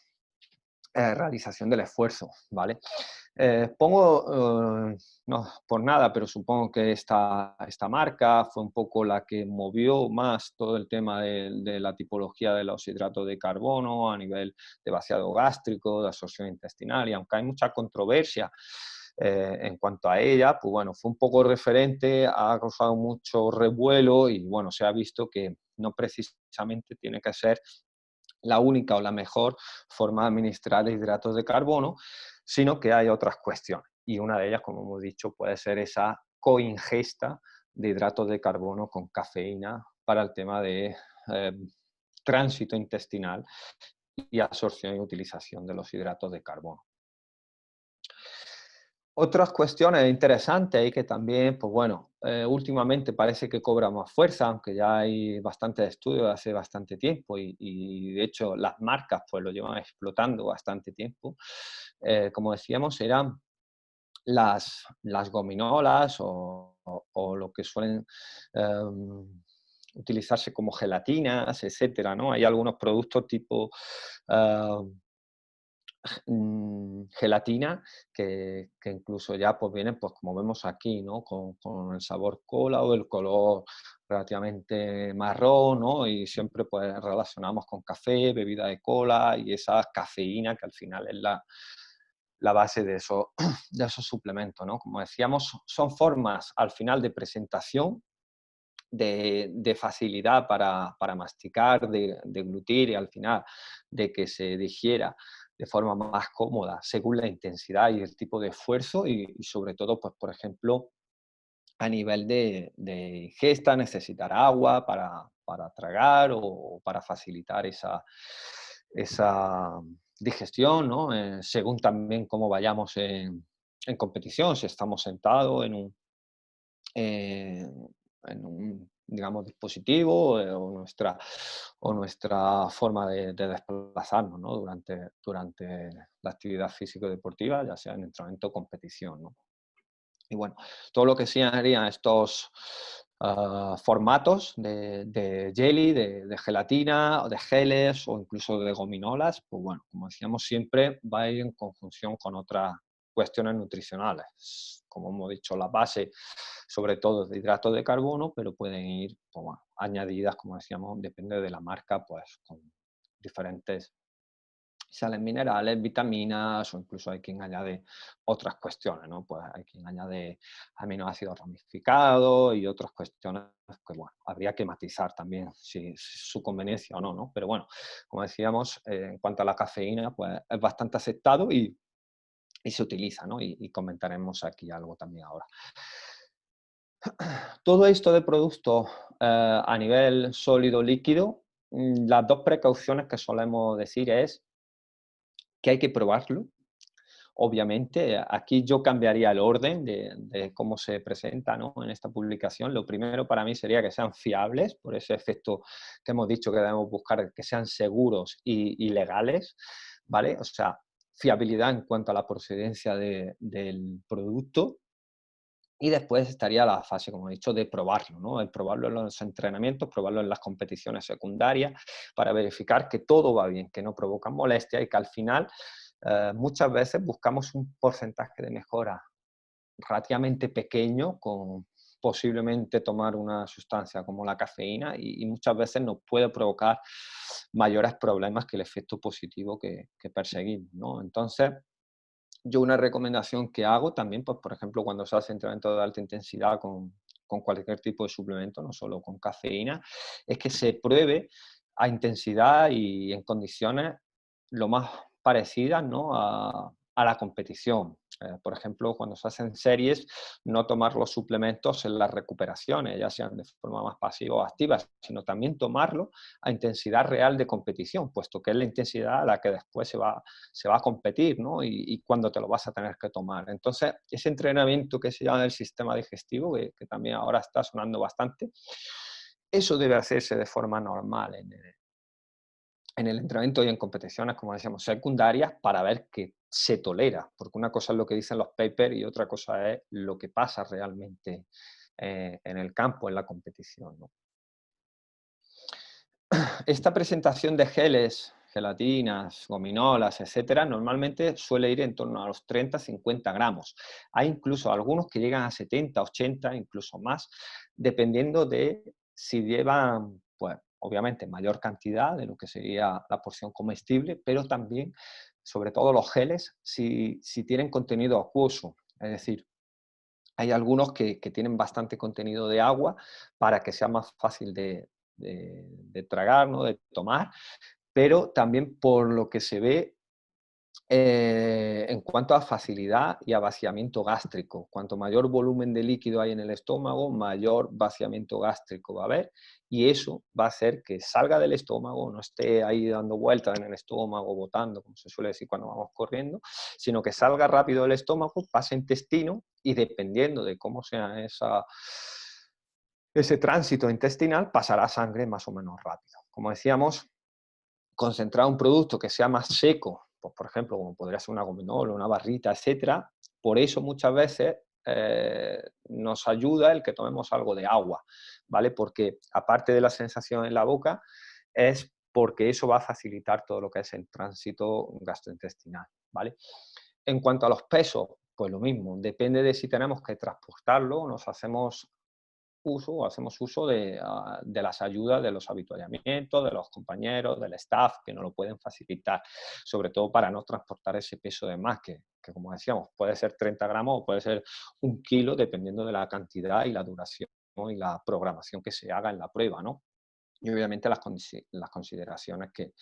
realización del esfuerzo, ¿vale? No por nada, pero supongo que esta marca fue un poco la que movió más todo el tema de la tipología de los hidratos de carbono a nivel de vaciado gástrico, de absorción intestinal, y aunque hay mucha controversia en cuanto a ella, pues bueno, fue un poco referente, ha causado mucho revuelo y bueno, se ha visto que no precisamente tiene que ser la única o la mejor forma de administrar hidratos de carbono, sino que hay otras cuestiones. Y una de ellas, como hemos dicho, puede ser esa coingesta de hidratos de carbono con cafeína para el tema de tránsito intestinal y absorción y utilización de los hidratos de carbono. Otras cuestiones interesantes y que también, pues bueno, últimamente parece que cobra más fuerza, aunque ya hay bastantes estudios hace bastante tiempo y de hecho las marcas pues lo llevan explotando bastante tiempo. Como decíamos, eran las gominolas o lo que suelen utilizarse como gelatinas, etcétera, ¿no? Hay algunos productos tipo gelatina que incluso ya pues vienen, pues como vemos aquí, ¿no? Con el sabor cola o el color relativamente marrón, ¿no? Y siempre pues relacionamos con café, bebida de cola y esa cafeína que al final es la base de de esos suplementos, ¿no? Como decíamos, son formas al final de presentación, de facilidad para masticar, de deglutir y al final de que se digiera de forma más cómoda según la intensidad y el tipo de esfuerzo y sobre todo, pues por ejemplo, a nivel de ingesta, necesitar agua para tragar o para facilitar esa digestión, ¿no? Según también cómo vayamos en competición, si estamos sentados en un digamos, dispositivo o nuestra forma de desplazarnos, ¿no? durante la actividad físico-deportiva, ya sea en entrenamiento o competición, ¿no? Y bueno, todo lo que serían estos formatos de jelly, de gelatina, o de geles o incluso de gominolas, pues bueno, como decíamos siempre, va a ir en conjunción con otras cuestiones nutricionales. Como hemos dicho, la base sobre todo de hidratos de carbono, pero pueden ir pues bueno, añadidas, como decíamos, depende de la marca, pues con diferentes sales minerales, vitaminas o incluso hay quien añade otras cuestiones, ¿no? Pues hay quien añade aminoácidos ramificados y otras cuestiones que, bueno, habría que matizar también si su conveniencia o no, ¿no? Pero bueno, como decíamos, en cuanto a la cafeína, pues es bastante aceptado y se utiliza, ¿no? Y comentaremos aquí algo también ahora. Todo esto de productos a nivel sólido-líquido, las dos precauciones que solemos decir es que hay que probarlo. Obviamente, aquí yo cambiaría el orden de cómo se presenta, ¿no? En esta publicación. Lo primero para mí sería que sean fiables, por ese efecto que hemos dicho que debemos buscar, que sean seguros y legales, ¿vale? O sea, fiabilidad en cuanto a la procedencia del producto. Y después estaría la fase, como he dicho, de probarlo, ¿no? De probarlo en los entrenamientos, probarlo en las competiciones secundarias, para verificar que todo va bien, que no provoca molestia y que al final muchas veces buscamos un porcentaje de mejora relativamente pequeño con posiblemente tomar una sustancia como la cafeína y muchas veces nos puede provocar mayores problemas que el efecto positivo que perseguimos, ¿no? Entonces, yo una recomendación que hago también, pues por ejemplo, cuando se hace entrenamiento de alta intensidad con cualquier tipo de suplemento, no solo con cafeína, es que se pruebe a intensidad y en condiciones lo más parecidas, ¿no? a la competición. Por ejemplo, cuando se hacen series, no tomar los suplementos en las recuperaciones, ya sean de forma más pasiva o activa, sino también tomarlo a intensidad real de competición, puesto que es la intensidad a la que después se va a competir, ¿no? Y cuándo te lo vas a tener que tomar. Entonces, ese entrenamiento que se llama el sistema digestivo, que también ahora está sonando bastante, eso debe hacerse de forma normal en el entrenamiento y en competiciones, como decíamos, secundarias, para ver que se tolera, porque una cosa es lo que dicen los papers y otra cosa es lo que pasa realmente en el campo, en la competición, ¿no? Esta presentación de geles, gelatinas, gominolas, etcétera, normalmente suele ir en torno a los 30-50 gramos. Hay incluso algunos que llegan a 70, 80, incluso más, dependiendo de si llevan, pues, obviamente, mayor cantidad de lo que sería la porción comestible, pero también, sobre todo los geles, si tienen contenido acuoso. Es decir, hay algunos que tienen bastante contenido de agua para que sea más fácil de tragar, ¿no? De tomar, pero también por lo que se ve en cuanto a facilidad y a vaciamiento gástrico. Cuanto mayor volumen de líquido hay en el estómago, mayor vaciamiento gástrico va a haber y eso va a hacer que salga del estómago, no esté ahí dando vueltas en el estómago, botando, como se suele decir cuando vamos corriendo, sino que salga rápido del estómago, pase a intestino y dependiendo de cómo sea ese tránsito intestinal, pasará a sangre más o menos rápido. Como decíamos, concentrar un producto que sea más seco, pues, por ejemplo, como podría ser una gominola, una barrita, etcétera. Por eso muchas veces nos ayuda el que tomemos algo de agua, ¿vale? Porque aparte de la sensación en la boca, es porque eso va a facilitar todo lo que es el tránsito gastrointestinal, ¿vale? En cuanto a los pesos, pues lo mismo, depende de si tenemos que transportarlo, nos hacemos uso de las ayudas de los avituallamientos, de los compañeros, del staff, que nos lo pueden facilitar, sobre todo para no transportar ese peso de más, que como decíamos, puede ser 30 gramos o puede ser 1 kilo, dependiendo de la cantidad y la duración, ¿no? Y la programación que se haga en la prueba, ¿no? Y obviamente las consideraciones que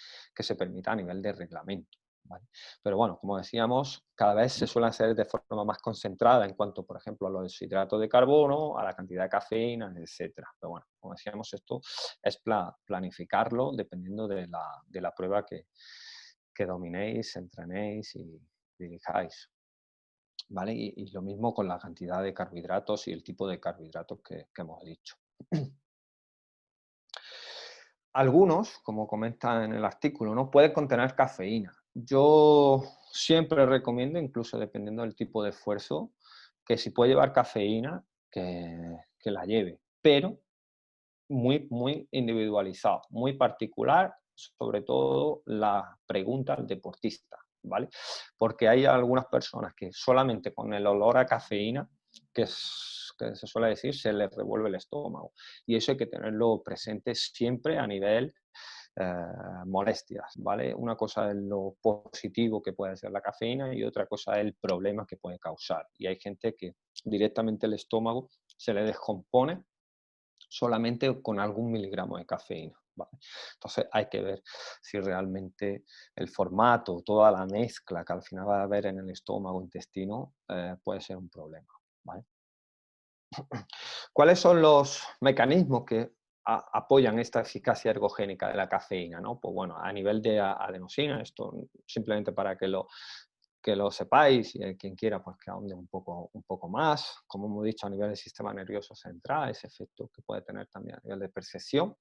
se permitan a nivel de reglamento, ¿vale? Pero bueno, como decíamos, cada vez se suele hacer de forma más concentrada en cuanto, por ejemplo, a los hidratos de carbono, a la cantidad de cafeína, etcétera. Pero bueno, como decíamos, esto es planificarlo dependiendo de la prueba que dominéis, entrenéis y dirijáis, ¿vale? Y lo mismo con la cantidad de carbohidratos y el tipo de carbohidratos que hemos dicho. Algunos, como comenta en el artículo, ¿no? Pueden contener cafeína. Yo siempre recomiendo, incluso dependiendo del tipo de esfuerzo, que si puede llevar cafeína, que la lleve, pero muy individualizado, muy particular, sobre todo la pregunta al deportista, ¿vale? Porque hay algunas personas que solamente con el olor a cafeína, que se suele decir, se les revuelve el estómago. Y eso hay que tenerlo presente siempre a nivel molestias, ¿vale? Una cosa es lo positivo que puede ser la cafeína y otra cosa es el problema que puede causar. Y hay gente que directamente el estómago se le descompone solamente con algún miligramo de cafeína, ¿vale? Entonces hay que ver si realmente el formato, toda la mezcla que al final va a haber en el estómago, intestino, puede ser un problema, ¿vale? ¿Cuáles son los mecanismos que apoyan esta eficacia ergogénica de la cafeína, ¿no? Pues bueno, a nivel de adenosina, esto simplemente para que lo sepáis y quien quiera pues que ahonde un poco más, como hemos dicho a nivel del sistema nervioso central, ese efecto que puede tener también a nivel de percepción.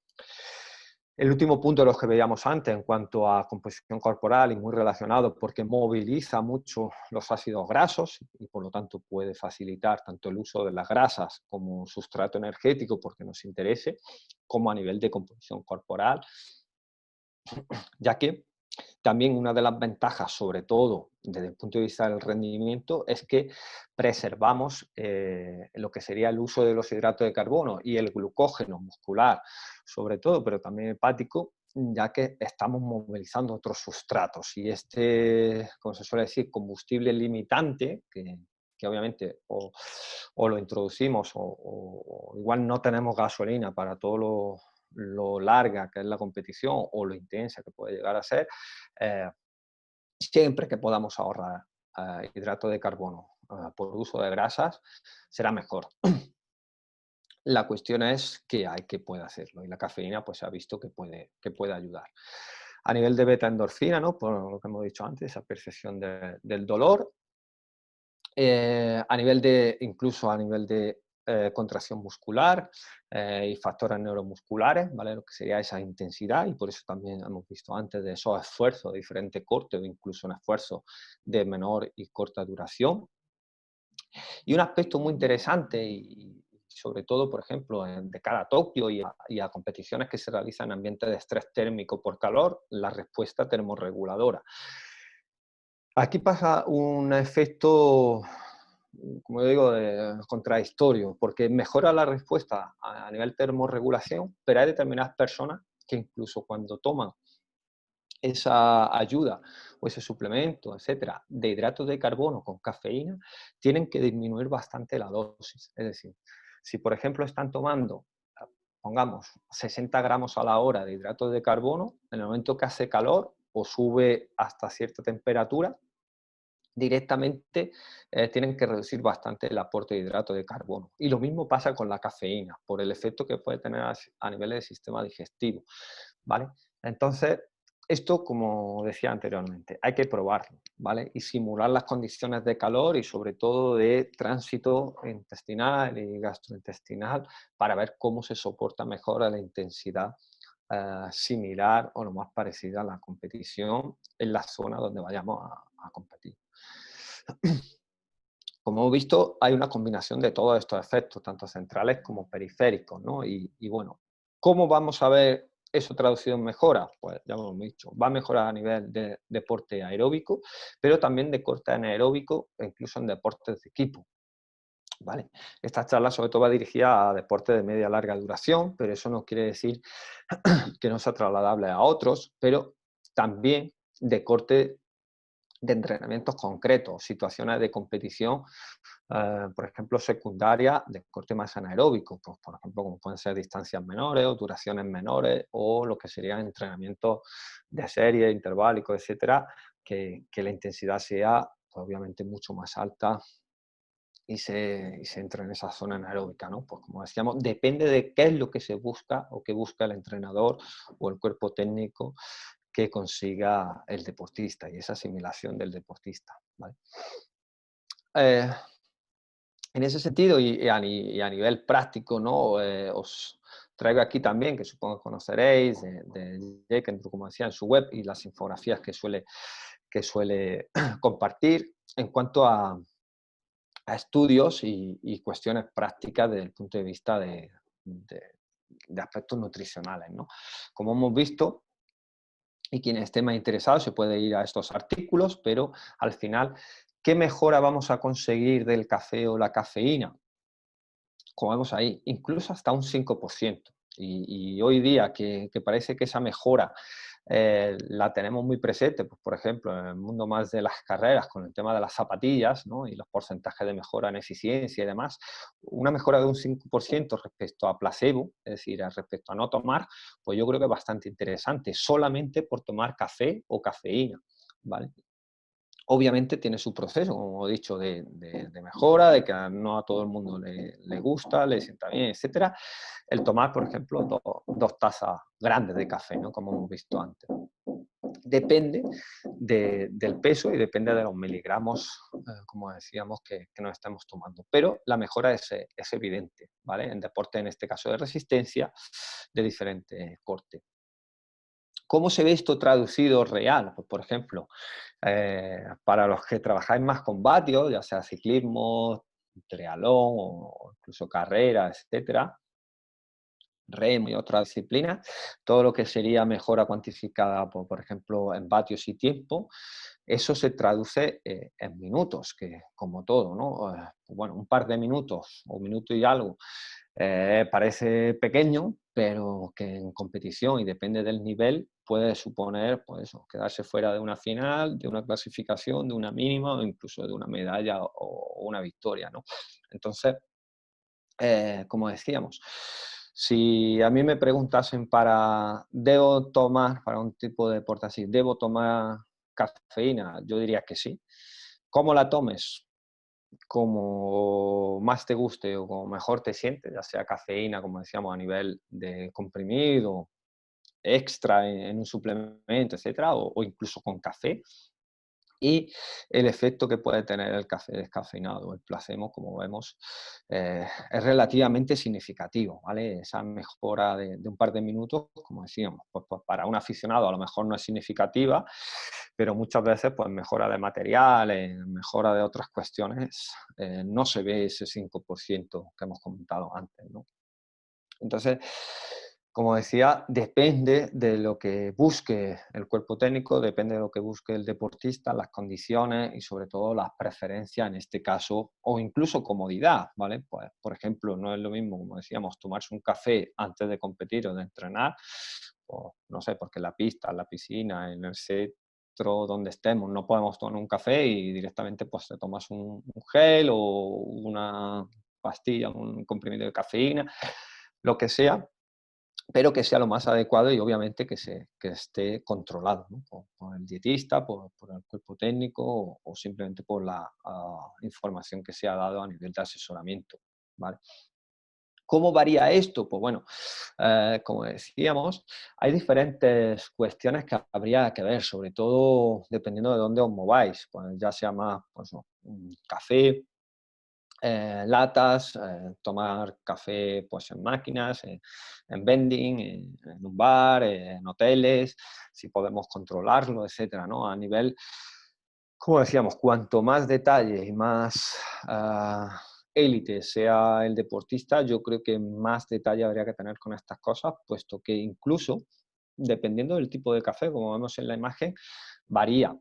El último punto de los que veíamos antes en cuanto a composición corporal y muy relacionado porque moviliza mucho los ácidos grasos y por lo tanto puede facilitar tanto el uso de las grasas como sustrato energético porque nos interese, como a nivel de composición corporal, ya que también una de las ventajas, sobre todo desde el punto de vista del rendimiento, es que preservamos lo que sería el uso de los hidratos de carbono y el glucógeno muscular, sobre todo, pero también hepático, ya que estamos movilizando otros sustratos. Y este, como se suele decir, combustible limitante, que obviamente o lo introducimos o igual no tenemos gasolina para todo lo larga que es la competición o lo intensa que puede llegar a ser, siempre que podamos ahorrar hidrato de carbono por uso de grasas, será mejor. La cuestión es que hay que puede hacerlo y la cafeína pues se ha visto que puede ayudar. A nivel de beta-endorfina, ¿no? Por lo que hemos dicho antes, esa percepción del dolor. Incluso a nivel de contracción muscular y factores neuromusculares, ¿vale? Lo que sería esa intensidad y por eso también hemos visto antes de esos esfuerzos de diferente corte o incluso un esfuerzo de menor y corta duración. Y un aspecto muy interesante y sobre todo, por ejemplo, de cara a Tokio y a competiciones que se realizan en ambientes de estrés térmico por calor, la respuesta termorreguladora. Aquí pasa un efecto, como digo, contradictorio, porque mejora la respuesta a nivel termorregulación, pero hay determinadas personas que incluso cuando toman esa ayuda o ese suplemento, etcétera, de hidratos de carbono con cafeína, tienen que disminuir bastante la dosis. Es decir, si por ejemplo están tomando, pongamos, 60 gramos a la hora de hidratos de carbono, en el momento que hace calor o sube hasta cierta temperatura, directamente tienen que reducir bastante el aporte de hidrato de carbono. Y lo mismo pasa con la cafeína, por el efecto que puede tener a nivel del sistema digestivo, ¿vale? Entonces, esto, como decía anteriormente, hay que probarlo, ¿vale? Y simular las condiciones de calor y sobre todo de tránsito intestinal y gastrointestinal para ver cómo se soporta mejor a la intensidad similar o lo más parecida a la competición en la zona donde vayamos a competir. Como hemos visto, hay una combinación de todos estos efectos, tanto centrales como periféricos, ¿no? Y bueno, ¿cómo vamos a ver eso traducido en mejora? Pues ya lo hemos dicho, va a mejorar a nivel de deporte aeróbico, pero también de corte anaeróbico e incluso en deportes de equipo. ¿Vale? Esta charla sobre todo va dirigida a deportes de media larga duración, pero eso no quiere decir que no sea trasladable a otros, pero también de corte de entrenamientos concretos, situaciones de competición, por ejemplo, secundaria de corte más anaeróbico, pues, por ejemplo, como pueden ser distancias menores o duraciones menores, o lo que serían entrenamientos de serie, interválicos, etcétera, que la intensidad sea, pues, obviamente, mucho más alta y se entra en esa zona anaeróbica, ¿no? Pues como decíamos, depende de qué es lo que se busca o qué busca el entrenador o el cuerpo técnico que consiga el deportista y esa asimilación del deportista, ¿vale? En ese sentido y a nivel práctico, ¿no? Os traigo aquí también, que supongo que conoceréis, de Jake, como decía, en su web y las infografías que suele compartir en cuanto a estudios y cuestiones prácticas desde el punto de vista de aspectos nutricionales, ¿no? Como hemos visto, y quien esté más interesado se puede ir a estos artículos, pero al final, ¿qué mejora vamos a conseguir del café o la cafeína? Como vemos ahí, incluso hasta un 5%. Y hoy día que parece que esa mejora la tenemos muy presente, pues, por ejemplo, en el mundo más de las carreras, con el tema de las zapatillas, ¿no? Y los porcentajes de mejora en eficiencia y demás, una mejora de un 5% respecto a placebo, es decir, respecto a no tomar, pues yo creo que es bastante interesante, solamente por tomar café o cafeína, ¿vale? Obviamente tiene su proceso, como he dicho, de mejora, de que no a todo el mundo le gusta, le sienta bien, etcétera. El tomar, por ejemplo, dos tazas grandes de café, ¿no? Como hemos visto antes. Depende del peso y depende de los miligramos, como decíamos, que nos estemos tomando. Pero la mejora es evidente, ¿vale? En deporte, en este caso de resistencia, de diferente corte. ¿Cómo se ve esto traducido real? Pues, por ejemplo, para los que trabajáis más con vatios, ya sea ciclismo, triatlón o incluso carreras, etcétera, remo y otras disciplinas, todo lo que sería mejora cuantificada, por ejemplo, en vatios y tiempo, eso se traduce en minutos, que como todo, ¿no? Bueno, un par de minutos o un minuto y algo parece pequeño, pero que en competición y depende del nivel puede suponer, pues eso, quedarse fuera de una final, de una clasificación, de una mínima o incluso de una medalla o una victoria, ¿no? Entonces, como decíamos, si a mí me preguntasen ¿debo tomar, para un tipo de deporte así, ¿debo tomar cafeína? Yo diría que sí. ¿Cómo la tomes? Como más te guste o como mejor te sientes, ya sea cafeína, como decíamos, a nivel de comprimido, extra en un suplemento, etcétera, o incluso con café. Y el efecto que puede tener el café descafeinado, el placebo, como vemos, es relativamente significativo, ¿vale? Esa mejora de un par de minutos, como decíamos, pues para un aficionado a lo mejor no es significativa, pero muchas veces, pues mejora de materiales, mejora de otras cuestiones, no se ve ese 5% que hemos comentado antes, ¿no? Entonces, como decía, depende de lo que busque el cuerpo técnico, depende de lo que busque el deportista, las condiciones y sobre todo las preferencias en este caso, o incluso comodidad, ¿vale? Pues, por ejemplo, no es lo mismo, como decíamos, tomarse un café antes de competir o de entrenar, o no sé, porque en la pista, en la piscina, en el centro donde estemos, no podemos tomar un café y directamente pues te tomas un gel o una pastilla, un comprimido de cafeína, lo que sea, pero que sea lo más adecuado y obviamente que esté controlado, ¿no? Por el dietista, por el cuerpo técnico o simplemente por la información que se ha dado a nivel de asesoramiento, ¿vale? ¿Cómo varía esto? Pues bueno, como decíamos, hay diferentes cuestiones que habría que ver, sobre todo dependiendo de dónde os mováis, pues ya sea más pues, un café, latas, tomar café pues en máquinas, en vending, en un bar, en hoteles, si podemos controlarlo, etcétera, ¿no? A nivel, como decíamos, cuanto más detalle y más élite sea el deportista, yo creo que más detalle habría que tener con estas cosas, puesto que incluso, dependiendo del tipo de café, como vemos en la imagen, varía,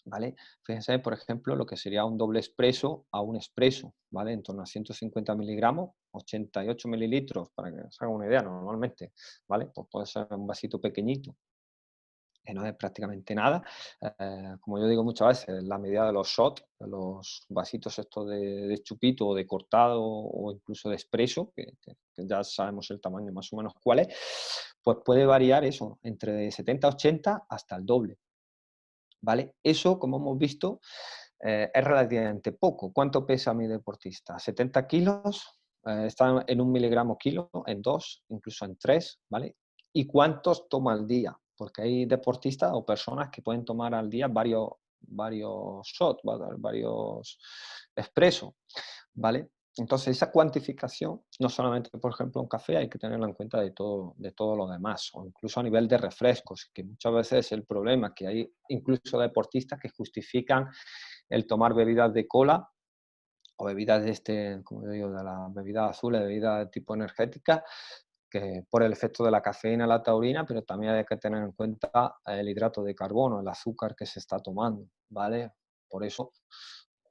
¿vale? Fíjense, por ejemplo, lo que sería un doble expreso a un expreso, ¿vale? En torno a 150 miligramos, 88 mililitros, para que se hagan una idea, normalmente, ¿vale? Pues puede ser un vasito pequeñito, que no es prácticamente nada. Como yo digo muchas veces, la medida de los shots, de los vasitos estos de chupito o de cortado o incluso de expreso, que ya sabemos el tamaño más o menos cuál es, pues puede variar eso, entre 70 80 hasta el doble, ¿vale? Eso, como hemos visto, es relativamente poco. ¿Cuánto pesa mi deportista? 70 kilos, está en 1 miligramo kilo, en 2, incluso en 3, ¿vale? ¿Y cuántos toma al día? Porque hay deportistas o personas que pueden tomar al día varios shots, varios expresos, ¿vale? Entonces, esa cuantificación, no solamente, por ejemplo, un café, hay que tenerla en cuenta de todo lo demás, o incluso a nivel de refrescos, que muchas veces es el problema, que hay incluso deportistas que justifican el tomar bebidas de cola o bebidas como yo digo, de la bebida azul, de bebida de tipo energética, que por el efecto de la cafeína y la taurina, pero también hay que tener en cuenta el hidrato de carbono, el azúcar que se está tomando, ¿vale? Por eso,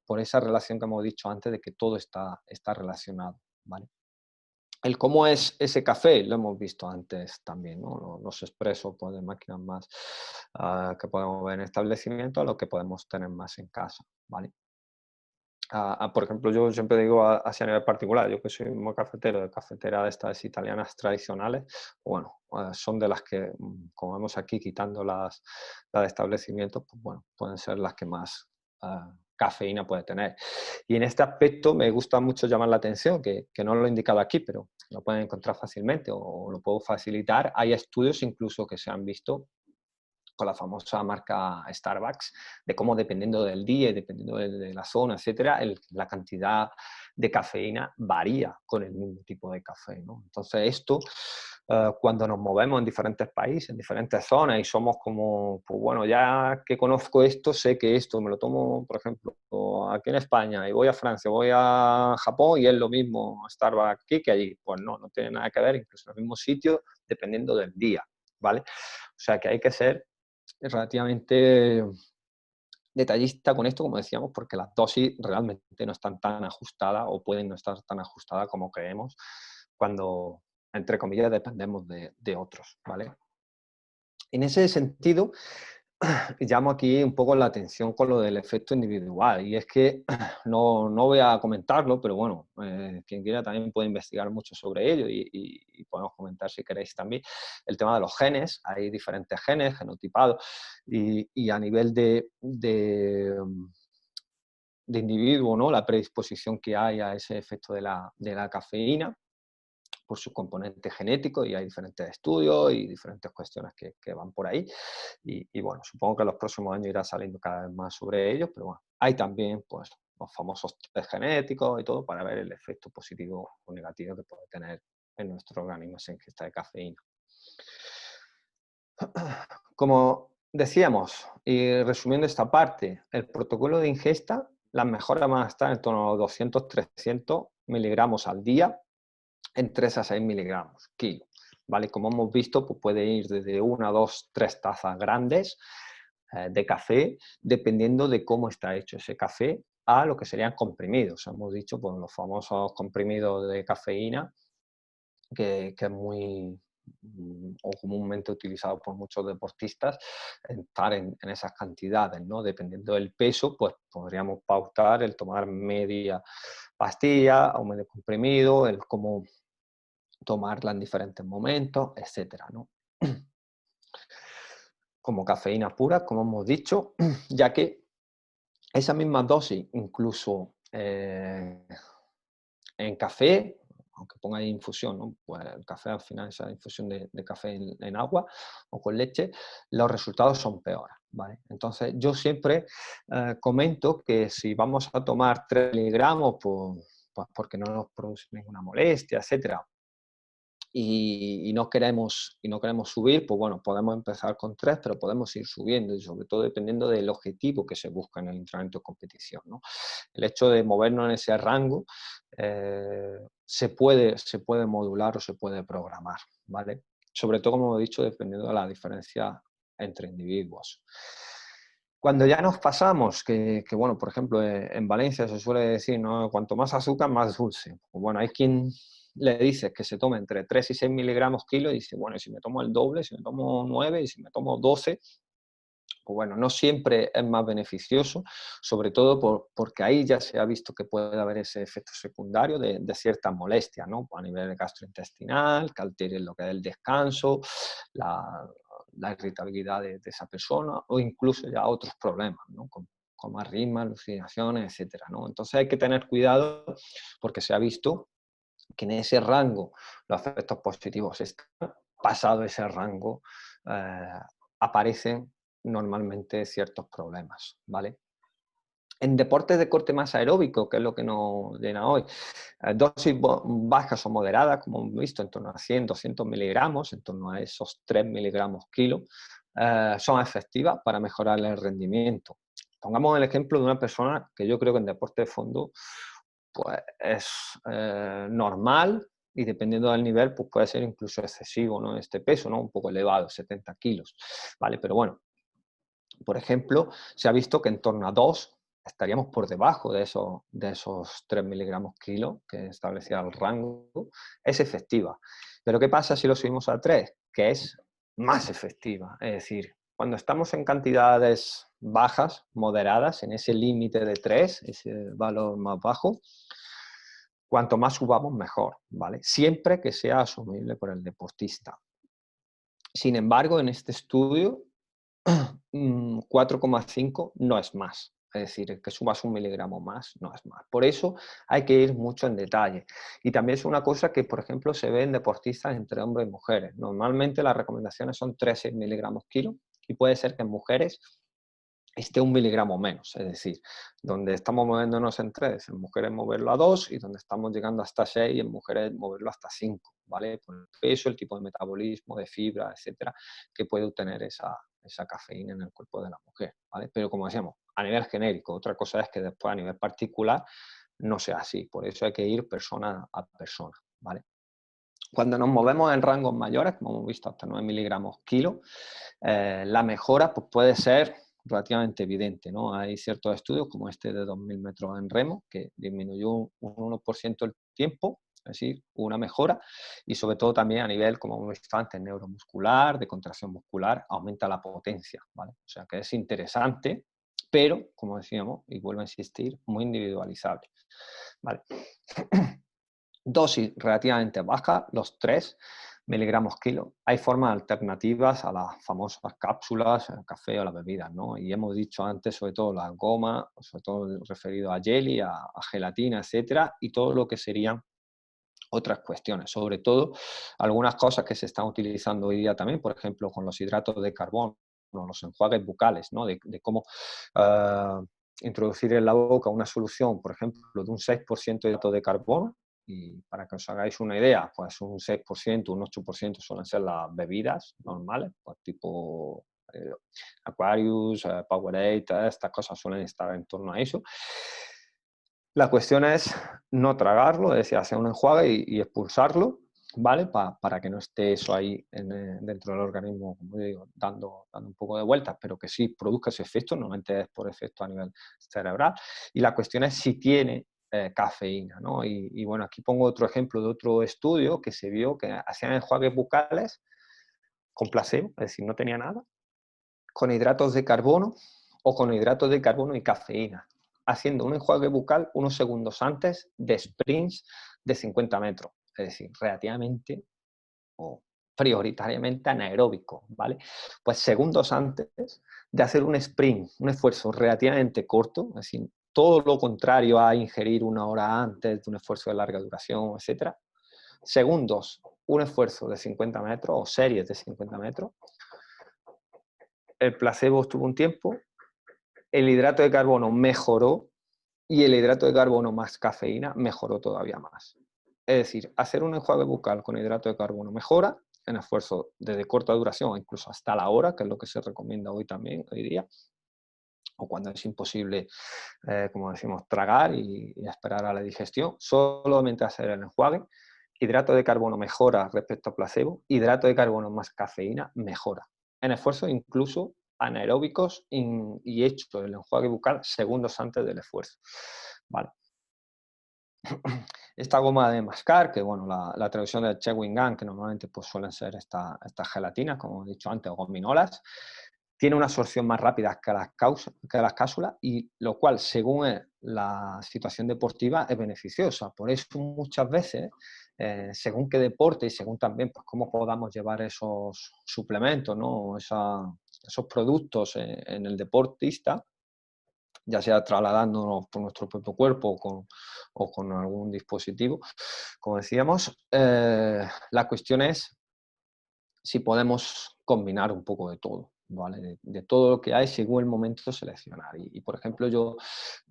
por esa relación que hemos dicho antes de que todo está relacionado, ¿vale? El cómo es ese café lo hemos visto antes también, ¿no? Los expresos pues, de máquinas más que podemos ver en establecimientos, lo que podemos tener más en casa, ¿vale? Por ejemplo, yo siempre digo así a nivel particular, yo que soy muy cafetero, de cafetera de estas italianas tradicionales, bueno, son de las que, como vemos aquí, quitando las de establecimientos, pues bueno, pueden ser las que más cafeína puede tener. Y en este aspecto me gusta mucho llamar la atención, que no lo he indicado aquí, pero lo pueden encontrar fácilmente o lo puedo facilitar. Hay estudios incluso que se han visto con la famosa marca Starbucks, de cómo dependiendo del día y dependiendo de la zona, etcétera, la cantidad de cafeína varía con el mismo tipo de café, ¿no? Entonces esto, cuando nos movemos en diferentes países, en diferentes zonas y somos como, pues bueno, ya que conozco esto, sé que esto me lo tomo, por ejemplo, aquí en España y voy a Francia, voy a Japón y es lo mismo Starbucks aquí que allí. Pues no, no tiene nada que ver, incluso en el mismo sitio, dependiendo del día, ¿vale? O sea que hay que ser relativamente detallista con esto, como decíamos, porque las dosis realmente no están tan ajustadas o pueden no estar tan ajustadas como creemos cuando, entre comillas, dependemos de otros, ¿vale? En ese sentido, llamo aquí un poco la atención con lo del efecto individual, y es que no voy a comentarlo, pero bueno, quien quiera también puede investigar mucho sobre ello y podemos comentar si queréis también el tema de los genes. Hay diferentes genes genotipados y a nivel de individuo, ¿no? La predisposición que hay a ese efecto de la cafeína por su componente genético, y hay diferentes estudios y diferentes cuestiones que van por ahí. Y bueno, supongo que en los próximos años irá saliendo cada vez más sobre ellos, pero bueno, hay también pues los famosos test genéticos y todo para ver el efecto positivo o negativo que puede tener en nuestro organismo esa ingesta de cafeína. Como decíamos, y resumiendo esta parte, el protocolo de ingesta, las mejoras van a estar en torno a los 200-300 miligramos al día, en 3 a 6 miligramos kilo, ¿vale? Como hemos visto, pues puede ir desde 1 a 2, 3 tazas grandes de café, dependiendo de cómo está hecho ese café, a lo que serían comprimidos. Hemos dicho, pues, los famosos comprimidos de cafeína, que es muy o comúnmente utilizado por muchos deportistas, estar en esas cantidades, ¿no? Dependiendo del peso, pues podríamos pautar el tomar media pastilla o medio comprimido, el cómo tomarla en diferentes momentos, etcétera, ¿no? Como cafeína pura, como hemos dicho, ya que esa misma dosis, incluso en café, aunque ponga ahí infusión, ¿no? Pues el café al final, esa infusión de café en agua o con leche, los resultados son peores, ¿vale? Entonces yo siempre comento que si vamos a tomar 3 miligramos, pues porque no nos produce ninguna molestia, etcétera, y no queremos subir, pues bueno, podemos empezar con 3, pero podemos ir subiendo, y sobre todo dependiendo del objetivo que se busca en el entrenamiento de competición, ¿no? El hecho de movernos en ese rango se puede modular o se puede programar, ¿vale? Sobre todo, como he dicho, dependiendo de la diferencia entre individuos. Cuando ya nos pasamos, que bueno, por ejemplo, en Valencia se suele decir, ¿no? Cuanto más azúcar, más dulce. Pues bueno, hay quien le dice que se tome entre 3 y 6 miligramos kilo y dice, bueno, y si me tomo el doble, si me tomo 9 y si me tomo 12, pues bueno, no siempre es más beneficioso, sobre todo porque ahí ya se ha visto que puede haber ese efecto secundario de ciertas molestias, ¿no? A nivel gastrointestinal, que altere lo que es el descanso, la irritabilidad de esa persona o incluso ya otros problemas, ¿no? Como arritmias, alucinaciones, etcétera, ¿no? Entonces hay que tener cuidado porque se ha visto que en ese rango los efectos positivos están, pasado ese rango aparecen normalmente ciertos problemas, ¿vale? En deportes de corte más aeróbico, que es lo que nos llena hoy, dosis bajas o moderadas, como hemos visto, en torno a 100, 200 miligramos, en torno a esos 3 miligramos kilo, son efectivas para mejorar el rendimiento. Pongamos el ejemplo de una persona que yo creo que en deporte de fondo pues es normal y dependiendo del nivel pues puede ser incluso excesivo, ¿no? Este peso, ¿no? Un poco elevado, 70 kilos, ¿vale? Pero bueno, por ejemplo, se ha visto que en torno a 2 estaríamos por debajo de esos 3 miligramos kilo que establecía el rango, es efectiva. Pero ¿qué pasa si lo subimos a 3? Que es más efectiva. Es decir, cuando estamos en cantidades bajas, moderadas, en ese límite de 3, ese valor más bajo, cuanto más subamos mejor, ¿vale? Siempre que sea asumible por el deportista. Sin embargo, en este estudio 4,5 no es más. Es decir, que subas 1 miligramo más no es más. Por eso hay que ir mucho en detalle. Y también es una cosa que, por ejemplo, se ve en deportistas entre hombres y mujeres. Normalmente las recomendaciones son 3-6 miligramos kilo y puede ser que en mujeres esté 1 miligramo menos. Es decir, donde estamos moviéndonos en 3, en mujeres moverlo a 2 y donde estamos llegando hasta 6, en mujeres moverlo hasta 5. ¿Vale? Por el peso, el tipo de metabolismo, de fibra, etcétera, que puede obtener esa cafeína en el cuerpo de la mujer, ¿vale? Pero como decíamos, a nivel genérico, otra cosa es que después a nivel particular no sea así, por eso hay que ir persona a persona, ¿vale? Cuando nos movemos en rangos mayores, como hemos visto hasta 9 miligramos kilo, la mejora pues, puede ser relativamente evidente, ¿no? Hay ciertos estudios como este de 2000 metros en remo que disminuyó un 1% el tiempo, es decir, una mejora y sobre todo también a nivel, como hemos visto antes, neuromuscular, de contracción muscular, aumenta la potencia, ¿vale? O sea que es interesante, pero, como decíamos, y vuelvo a insistir, muy individualizable, ¿vale? Dosis relativamente baja, los 3 miligramos kilo. Hay formas alternativas a las famosas cápsulas, el café o las bebidas, ¿no? Y hemos dicho antes, sobre todo la goma, sobre todo referido a jelly, a gelatina, etcétera, y todo lo que serían otras cuestiones, sobre todo algunas cosas que se están utilizando hoy día también, por ejemplo, con los hidratos de carbono, los enjuagues bucales, ¿no? de cómo introducir en la boca una solución, por ejemplo, de un 6% de hidrato de carbono, y para que os hagáis una idea, pues un 6%, un 8% suelen ser las bebidas normales, pues tipo Aquarius, Powerade, estas cosas suelen estar en torno a eso. La cuestión es no tragarlo, es decir, hacer un enjuague y expulsarlo, ¿vale? Para que no esté eso ahí dentro del organismo, como digo, dando un poco de vueltas, pero que sí produzca ese efecto, normalmente es por efecto a nivel cerebral. Y la cuestión es si tiene cafeína, ¿no? Y bueno, aquí pongo otro ejemplo de otro estudio que se vio que hacían enjuagues bucales con placebo, es decir, no tenía nada, con hidratos de carbono o con hidratos de carbono y cafeína, haciendo un enjuague bucal unos segundos antes de sprints de 50 metros, es decir, relativamente o prioritariamente anaeróbico, ¿vale? Pues segundos antes de hacer un sprint, un esfuerzo relativamente corto, es decir, todo lo contrario a ingerir 1 hora antes de un esfuerzo de larga duración, etcétera, segundos, un esfuerzo de 50 metros o series de 50 metros. El placebo estuvo un tiempo, el hidrato de carbono mejoró y el hidrato de carbono más cafeína mejoró todavía más. Es decir, hacer un enjuague bucal con hidrato de carbono mejora en esfuerzo desde corta duración o incluso hasta la hora, que es lo que se recomienda hoy día, o cuando es imposible, como decimos, tragar y esperar a la digestión, solamente hacer el enjuague. Hidrato de carbono mejora respecto a placebo, hidrato de carbono más cafeína mejora. En esfuerzos incluso anaeróbicos y hecho el enjuague bucal segundos antes del esfuerzo. Vale. Esta goma de mascar, que bueno, la traducción de chewing gum, que normalmente pues, suelen ser estas gelatinas, como he dicho antes, o gominolas, tiene una absorción más rápida que las cápsulas, y lo cual, según la situación deportiva, es beneficiosa. Por eso muchas veces, según qué deporte y según también pues, cómo podamos llevar esos suplementos, ¿no? Esos productos en el deportista, ya sea trasladándonos por nuestro propio cuerpo o con algún dispositivo, como decíamos, la cuestión es si podemos combinar un poco de todo, ¿vale? De todo lo que hay según el momento seleccionar. Y por ejemplo, yo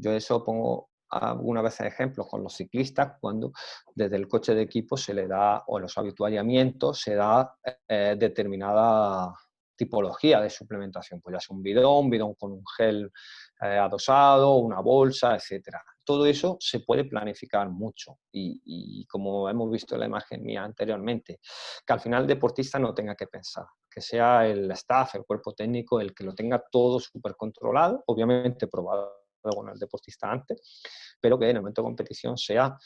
eso pongo algunas veces ejemplos con los ciclistas, cuando desde el coche de equipo se le da, o en los avituallamientos, se da determinada tipología de suplementación, pues ya sea un bidón con un gel adosado, una bolsa, etcétera. Todo eso se puede planificar mucho y como hemos visto en la imagen mía anteriormente, que al final el deportista no tenga que pensar, que sea el staff, el cuerpo técnico, el que lo tenga todo súper controlado, obviamente probado con el deportista antes, pero que en el momento de competición sea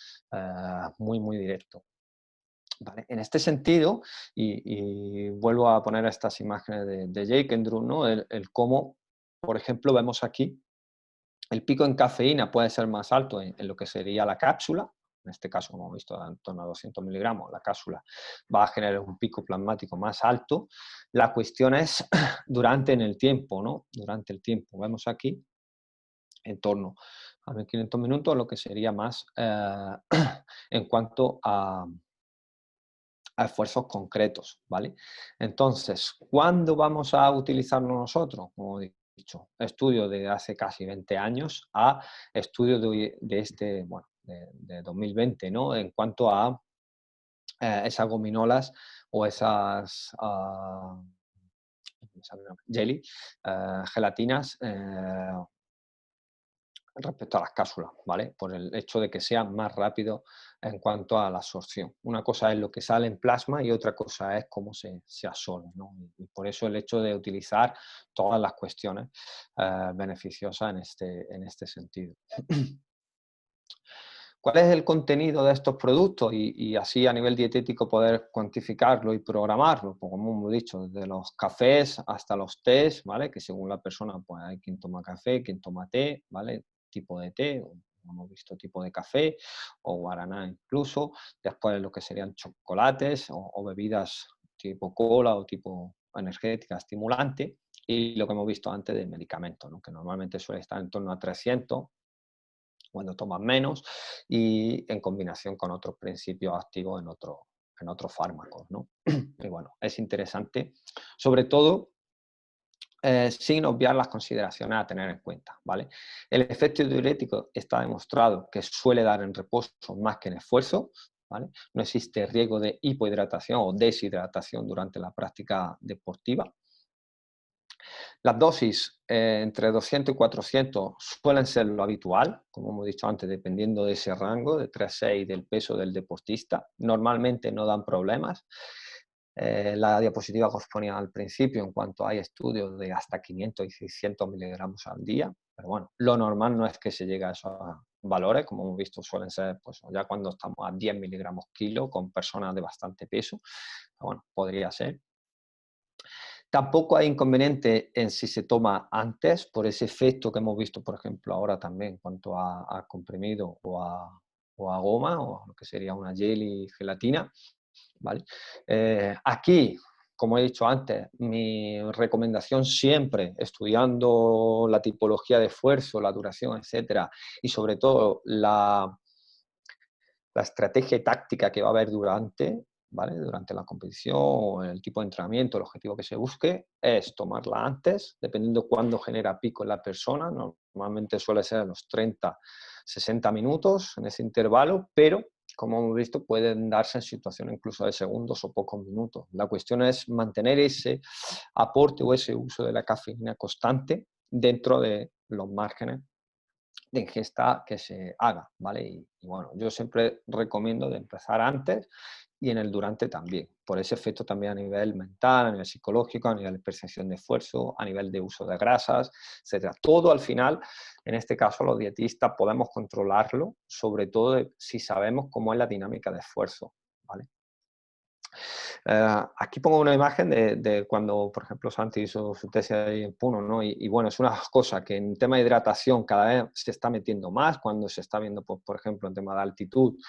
muy, muy directo. Vale. En este sentido, y vuelvo a poner estas imágenes de Jake Endrus, ¿no? el cómo, por ejemplo, vemos aquí, el pico en cafeína puede ser más alto en lo que sería la cápsula. En este caso, como hemos visto, en torno a 200 miligramos, la cápsula va a generar un pico plasmático más alto. La cuestión es durante el tiempo, ¿no? Durante el tiempo. Vemos aquí, en torno a 1500 minutos, lo que sería más en cuanto a esfuerzos concretos, ¿vale? Entonces, ¿cuándo vamos a utilizarlo nosotros? Como he dicho, estudios de hace casi 20 años a estudios de 2020, ¿no? En cuanto a esas gominolas o esas jelly, gelatinas, respecto a las cápsulas, ¿vale? Por el hecho de que sea más rápido en cuanto a la absorción. Una cosa es lo que sale en plasma y otra cosa es cómo se absorbe, ¿no? Y por eso el hecho de utilizar todas las cuestiones beneficiosas en este sentido. ¿Cuál es el contenido de estos productos? Y así a nivel dietético poder cuantificarlo y programarlo, pues como hemos dicho, desde los cafés hasta los tés, ¿vale? Que según la persona, pues hay quien toma café, quien toma té, ¿vale? Tipo de té, hemos visto tipo de café o guaraná incluso. Después lo que serían chocolates o bebidas tipo cola o tipo energética, estimulante. Y lo que hemos visto antes de medicamentos, ¿no? Que normalmente suele estar en torno a 300 cuando toman menos, y en combinación con otros principios activos en otros fármacos, ¿no? Y bueno, es interesante, sobre todo sin obviar las consideraciones a tener en cuenta, ¿vale? El efecto diurético está demostrado que suele dar en reposo más que en esfuerzo, ¿vale? No existe riesgo de hipohidratación o deshidratación durante la práctica deportiva. Las dosis entre 200 y 400 suelen ser lo habitual, como hemos dicho antes, dependiendo de ese rango de 3,6 del peso del deportista. Normalmente no dan problemas. La diapositiva que os ponía al principio, en cuanto hay estudios de hasta 500 y 600 miligramos al día, pero bueno, lo normal no es que se llegue a esos valores, como hemos visto suelen ser pues, ya cuando estamos a 10 miligramos kilo con personas de bastante peso, pero bueno, podría ser. Tampoco hay inconveniente en si se toma antes, por ese efecto que hemos visto, por ejemplo, ahora también en cuanto a comprimido o a goma, o lo que sería una jelly gelatina, ¿vale? Aquí, como he dicho antes, mi recomendación siempre, estudiando la tipología de esfuerzo, la duración, etcétera, y sobre todo la la estrategia y táctica que va a haber durante, ¿vale? Durante la competición o el tipo de entrenamiento, el objetivo que se busque, es tomarla antes, dependiendo cuándo genera pico en la persona. Normalmente suele ser a los 30, 60 minutos en ese intervalo, pero como hemos visto, pueden darse en situaciones incluso de segundos o pocos minutos. La cuestión es mantener ese aporte o ese uso de la cafeína constante dentro de los márgenes de ingesta que se haga, ¿vale? Y bueno, yo siempre recomiendo de empezar antes y en el durante también, por ese efecto también a nivel mental, a nivel psicológico, a nivel de percepción de esfuerzo, a nivel de uso de grasas, etcétera. Todo al final, en este caso los dietistas podemos controlarlo, sobre todo si sabemos cómo es la dinámica de esfuerzo, ¿vale? Aquí pongo una imagen de cuando, por ejemplo, Santi hizo su tesis ahí en Puno, ¿no? Y bueno, es una cosa que en tema de hidratación cada vez se está metiendo más, cuando se está viendo, por ejemplo, en tema de altitud,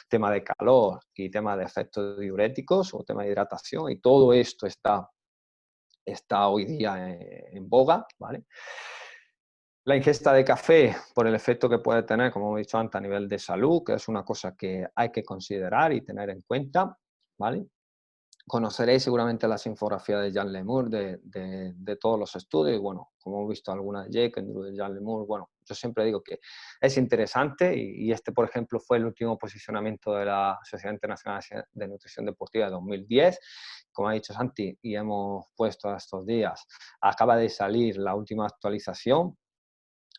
tema de calor y tema de efectos diuréticos o tema de hidratación, y todo esto está hoy día en boga, ¿vale? La ingesta de café, por el efecto que puede tener, como he dicho antes, a nivel de salud, que es una cosa que hay que considerar y tener en cuenta, ¿vale? Conoceréis seguramente las infografías de Jan Lemur de todos los estudios. Bueno, como hemos visto algunas de Jekyll, de Jan Lemur, bueno, yo siempre digo que es interesante y este, por ejemplo, fue el último posicionamiento de la Sociedad Internacional de Nutrición Deportiva de 2010. Como ha dicho Santi, y hemos puesto estos días, acaba de salir la última actualización,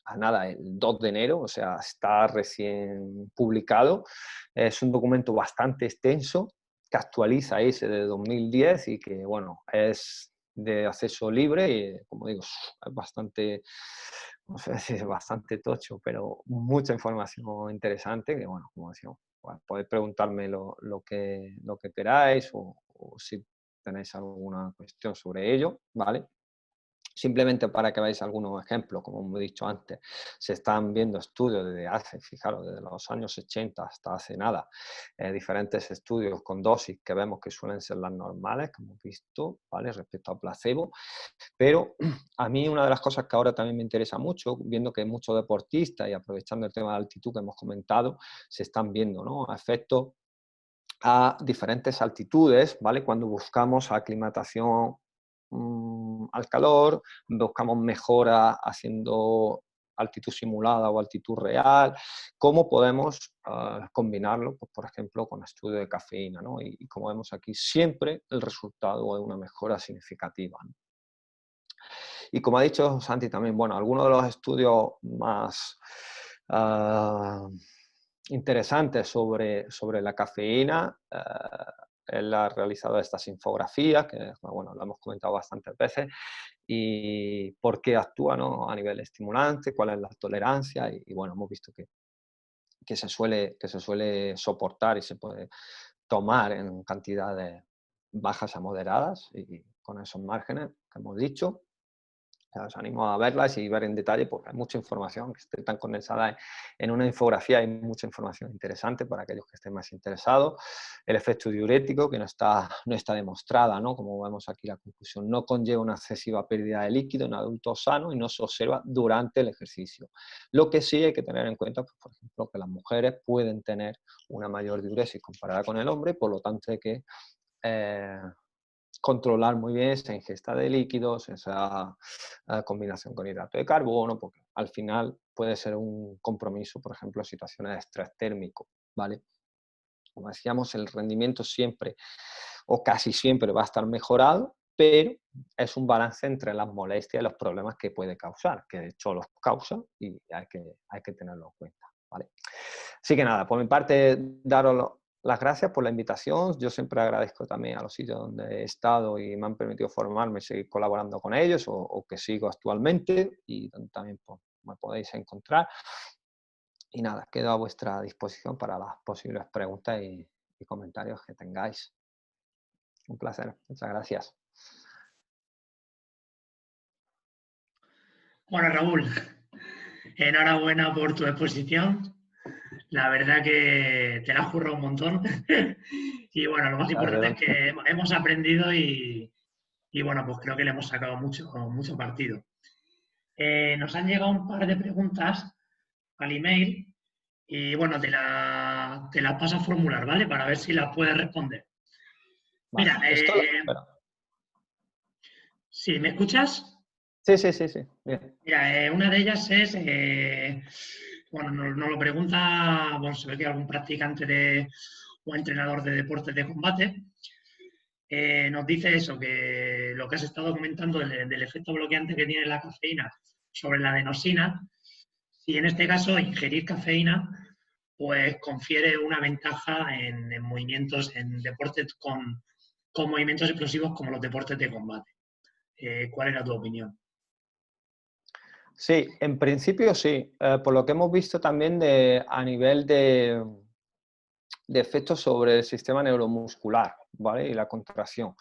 a nada, el 2 de enero, o sea, está recién publicado. Es un documento bastante extenso que actualiza ese de 2010 y que, bueno, es de acceso libre y, como digo, es bastante, no sé si es bastante tocho, pero mucha información interesante que, bueno, como decíamos, bueno, podéis preguntarme lo que queráis o si tenéis alguna cuestión sobre ello, ¿vale? Simplemente para que veáis algunos ejemplos, como he dicho antes, se están viendo estudios desde hace, fijaros, desde los años 80 hasta hace nada, diferentes estudios con dosis que vemos que suelen ser las normales, que hemos visto, ¿vale? Respecto al placebo. Pero a mí una de las cosas que ahora también me interesa mucho, viendo que muchos deportistas y aprovechando el tema de altitud que hemos comentado, se están viendo, ¿no? Efectos a diferentes altitudes, ¿vale? Cuando buscamos aclimatación al calor, buscamos mejora haciendo altitud simulada o altitud real, cómo podemos combinarlo, pues, por ejemplo, con estudio de cafeína, ¿no? Y como vemos aquí, siempre el resultado es una mejora significativa, ¿no? Y como ha dicho Santi también, bueno, algunos de los estudios más interesantes sobre la cafeína, él ha realizado estas infografías, que bueno, lo hemos comentado bastantes veces, y por qué actúa, ¿no? A nivel estimulante, cuál es la tolerancia, y bueno, hemos visto que se suele soportar y se puede tomar en cantidades bajas a moderadas, y con esos márgenes que hemos dicho. Os animo a verlas y ver en detalle porque hay mucha información que esté tan condensada en una infografía, hay mucha información interesante para aquellos que estén más interesados. El efecto diurético, que no está demostrada, ¿no? Como vemos aquí la conclusión, no conlleva una excesiva pérdida de líquido en adultos sanos y no se observa durante el ejercicio. Lo que sí hay que tener en cuenta, pues, por ejemplo, que las mujeres pueden tener una mayor diuresis comparada con el hombre, por lo tanto hay que controlar muy bien esa ingesta de líquidos, esa combinación con hidrato de carbono, porque al final puede ser un compromiso, por ejemplo, en situaciones de estrés térmico, ¿vale? Como decíamos, el rendimiento siempre o casi siempre va a estar mejorado, pero es un balance entre las molestias y los problemas que puede causar, que de hecho los causa y hay que tenerlo en cuenta, ¿vale? Así que nada, por mi parte, daros las gracias por la invitación. Yo siempre agradezco también a los sitios donde he estado y me han permitido formarme y seguir colaborando con ellos o que sigo actualmente y donde también pues, me podéis encontrar. Y nada, quedo a vuestra disposición para las posibles preguntas y comentarios que tengáis. Un placer. Muchas gracias. Bueno, Raúl, enhorabuena por tu exposición. La verdad que te la has currado un montón. Y bueno, lo más importante es que hemos aprendido y bueno, pues creo que le hemos sacado mucho partido. Nos han llegado un par de preguntas al email y bueno, te te las paso a formular, ¿vale? Para ver si las puedes responder. Vale. Mira, Espera. ¿sí me escuchas? Sí. Bien. Mira, una de ellas es, bueno, nos lo pregunta, bueno, se ve que algún practicante o entrenador de deportes de combate. Nos dice eso, que lo que has estado comentando del efecto bloqueante que tiene la cafeína sobre la adenosina, si en este caso ingerir cafeína, pues confiere una ventaja en movimientos, en deportes con movimientos explosivos como los deportes de combate. ¿Cuál era tu opinión? Sí, en principio sí. Por lo que hemos visto también a nivel de efectos sobre el sistema neuromuscular, ¿vale? Y la contracción.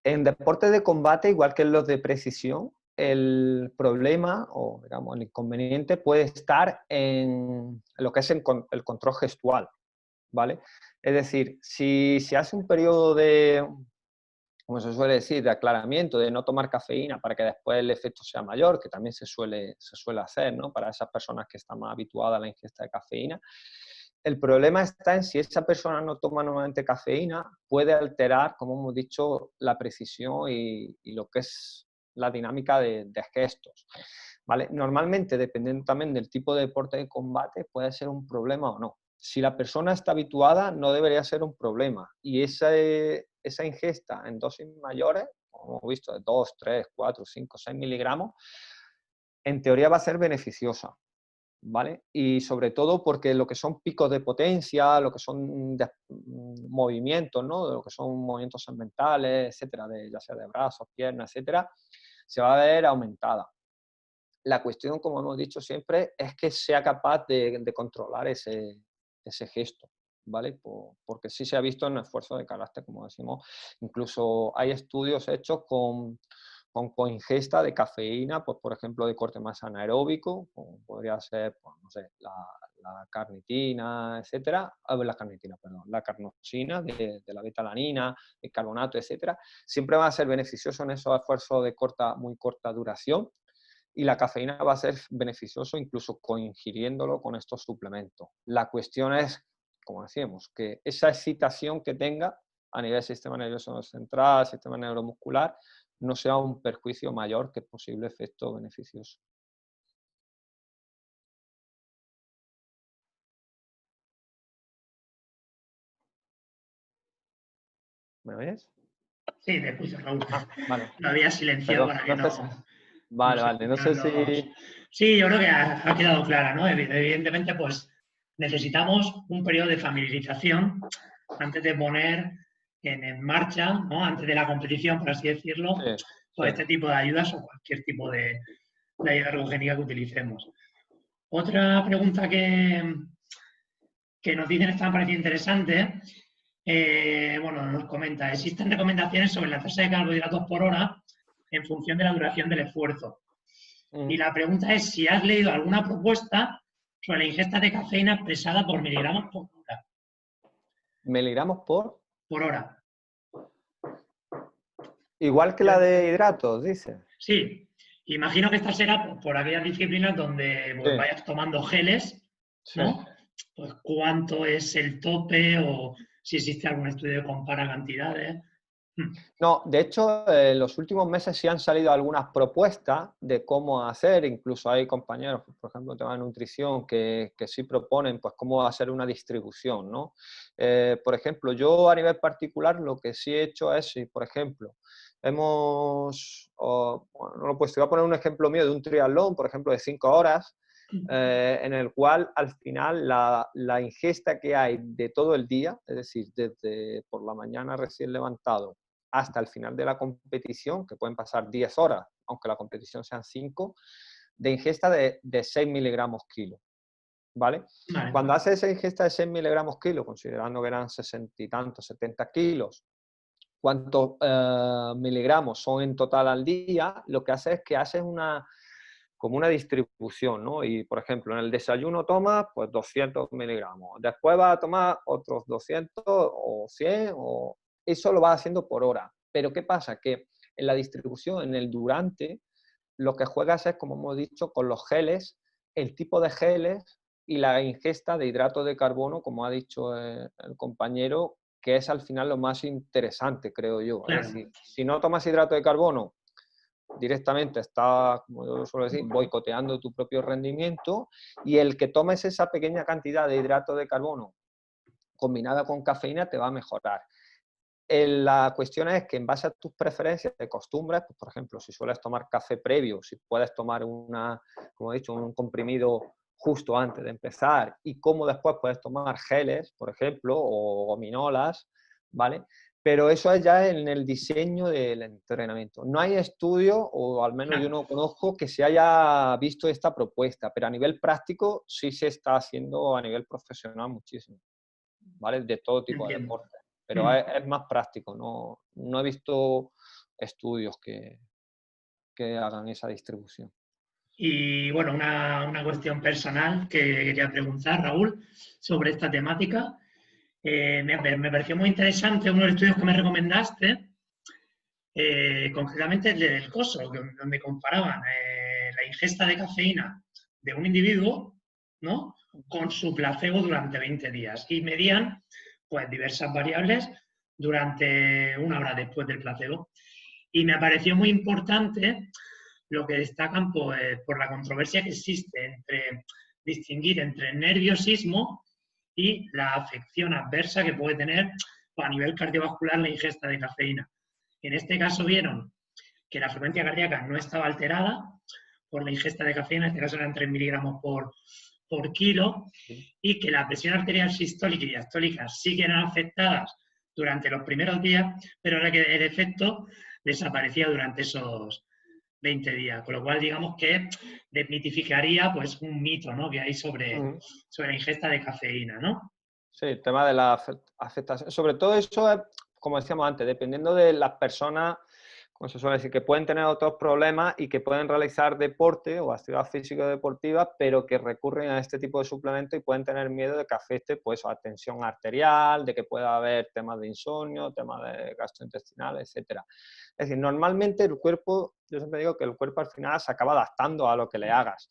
En deportes de combate, igual que en los de precisión, el problema o digamos, el inconveniente puede estar en lo que es el control gestual, ¿vale? Es decir, si se hace un periodo de, como se suele decir, de aclaramiento, de no tomar cafeína para que después el efecto sea mayor, que también se suele hacer, ¿no? Para esas personas que están más habituadas a la ingesta de cafeína. El problema está en si esa persona no toma nuevamente cafeína, puede alterar, como hemos dicho, la precisión y lo que es la dinámica de gestos, ¿vale? Normalmente, dependiendo también del tipo de deporte de combate, puede ser un problema o no. Si la persona está habituada, no debería ser un problema. Y esa ingesta en dosis mayores, como hemos visto, de 2, 3, 4, 5, 6 miligramos, en teoría va a ser beneficiosa, ¿vale? Y sobre todo porque lo que son picos de potencia, lo que son movimientos, ¿no? Lo que son movimientos segmentales, etcétera, ya sea de brazos, piernas, etcétera, se va a ver aumentada. La cuestión, como hemos dicho siempre, es que sea capaz de controlar ese gesto, ¿vale? Porque sí se ha visto en esfuerzos de carácter, como decimos. Incluso hay estudios hechos con ingesta de cafeína, pues por ejemplo de corte más anaeróbico, como podría ser, pues, no sé, la carnitina, etcétera, la carnosina de la betalanina, el carbonato, etcétera, siempre va a ser beneficioso en esos esfuerzos de muy corta duración. Y la cafeína va a ser beneficioso incluso coingiriéndolo con estos suplementos. La cuestión es, como decíamos, que esa excitación que tenga a nivel del sistema nervioso central, sistema neuromuscular, no sea un perjuicio mayor que posible efecto beneficioso. ¿Me oyes? Sí, te escucho, Raúl. Vale. Lo había silenciado Perdón, para que no sé si... Vale, no sé si... Sí, yo creo que ha quedado clara, ¿no? Evidentemente, pues necesitamos un periodo de familiarización antes de poner en marcha, ¿no? Antes de la competición, por así decirlo, Sí, pues sí. este tipo de ayudas o cualquier tipo de ayuda ergogénica que utilicemos. Otra pregunta que nos dicen está me parece interesante. Bueno, nos comenta, existen recomendaciones sobre la tasa de carbohidratos por hora en función de la duración del esfuerzo. Y la pregunta es si has leído alguna propuesta sobre la ingesta de cafeína expresada por miligramos por hora. ¿Miligramos por? Por hora. Igual que la de hidratos, dice. Sí, imagino que esta será por aquellas disciplinas donde pues, Sí. vayas tomando geles, ¿no? Sí. Pues cuánto es el tope o si existe algún estudio que compara cantidades. No, de hecho, en los últimos meses sí han salido algunas propuestas de cómo hacer, incluso hay compañeros, por ejemplo, tema de nutrición, que sí proponen pues cómo hacer una distribución, ¿no? Por ejemplo, yo a nivel particular lo que sí he hecho es, si por ejemplo, bueno, no lo he puesto, voy a poner un ejemplo mío de un triatlón, por ejemplo, de 5 horas, en el cual al final la ingesta que hay de todo el día, es decir, desde por la mañana recién levantado hasta el final de la competición, que pueden pasar 10 horas, aunque la competición sean 5, de ingesta de 6 miligramos kilo, ¿vale? Vale. Cuando hace esa ingesta de 6 miligramos kilo, considerando que eran 60 y tantos, 70 kilos, ¿cuántos miligramos son en total al día? Lo que hace es que haces como una distribución, ¿no? Y, por ejemplo, en el desayuno tomas, pues, 200 miligramos. Después vas a tomar otros 200 o 100, o eso lo vas haciendo por hora. Pero, ¿qué pasa? Que en la distribución, en el durante, lo que juegas es, como hemos dicho, con los geles, el tipo de geles y la ingesta de hidratos de carbono, como ha dicho el compañero, que es al final lo más interesante, creo yo. Claro. Es decir, si no tomas hidrato de carbono, directamente estás, como yo suelo decir, boicoteando tu propio rendimiento, y el que tomes esa pequeña cantidad de hidrato de carbono combinada con cafeína te va a mejorar. La cuestión es que en base a tus preferencias, de costumbres, pues, por ejemplo, si sueles tomar café previo, si puedes tomar como he dicho, un comprimido justo antes de empezar, y cómo después puedes tomar geles, por ejemplo, o gominolas, ¿vale? Pero eso es ya en el diseño del entrenamiento. No hay estudio, o al menos yo no conozco, que se haya visto esta propuesta, pero a nivel práctico sí se está haciendo a nivel profesional muchísimo, ¿vale? De todo tipo de Entiendo. deportes. Pero es más práctico, no he visto estudios que hagan esa distribución. Y bueno, una cuestión personal que quería preguntar, Raúl, sobre esta temática. Me pareció muy interesante uno de los estudios que me recomendaste, concretamente el del COSO, donde comparaban la ingesta de cafeína de un individuo, ¿no?, con su placebo durante 20 días y medían pues diversas variables durante una hora después del placebo. Y me pareció muy importante lo que destacan pues, por la controversia que existe entre distinguir entre nerviosismo y la afección adversa que puede tener a nivel cardiovascular la ingesta de cafeína. En este caso vieron que la frecuencia cardíaca no estaba alterada por la ingesta de cafeína, en este caso eran 3 miligramos por kilo, y que la presión arterial sistólica y diastólica sí que eran afectadas durante los primeros días, pero era que el efecto desaparecía durante esos 20 días, con lo cual digamos que desmitificaría pues un mito, ¿no?, que hay sobre la ingesta de cafeína, ¿no? Sí, el tema de la afectación. Sobre todo eso es, como decíamos antes, dependiendo de las personas, como se suele decir, que pueden tener otros problemas y que pueden realizar deporte o actividad físico-deportiva, pero que recurren a este tipo de suplementos y pueden tener miedo de que afecte pues, a tensión arterial, de que pueda haber temas de insomnio, temas de gastrointestinal, etc. Es decir, normalmente el cuerpo, yo siempre digo que el cuerpo al final se acaba adaptando a lo que le hagas.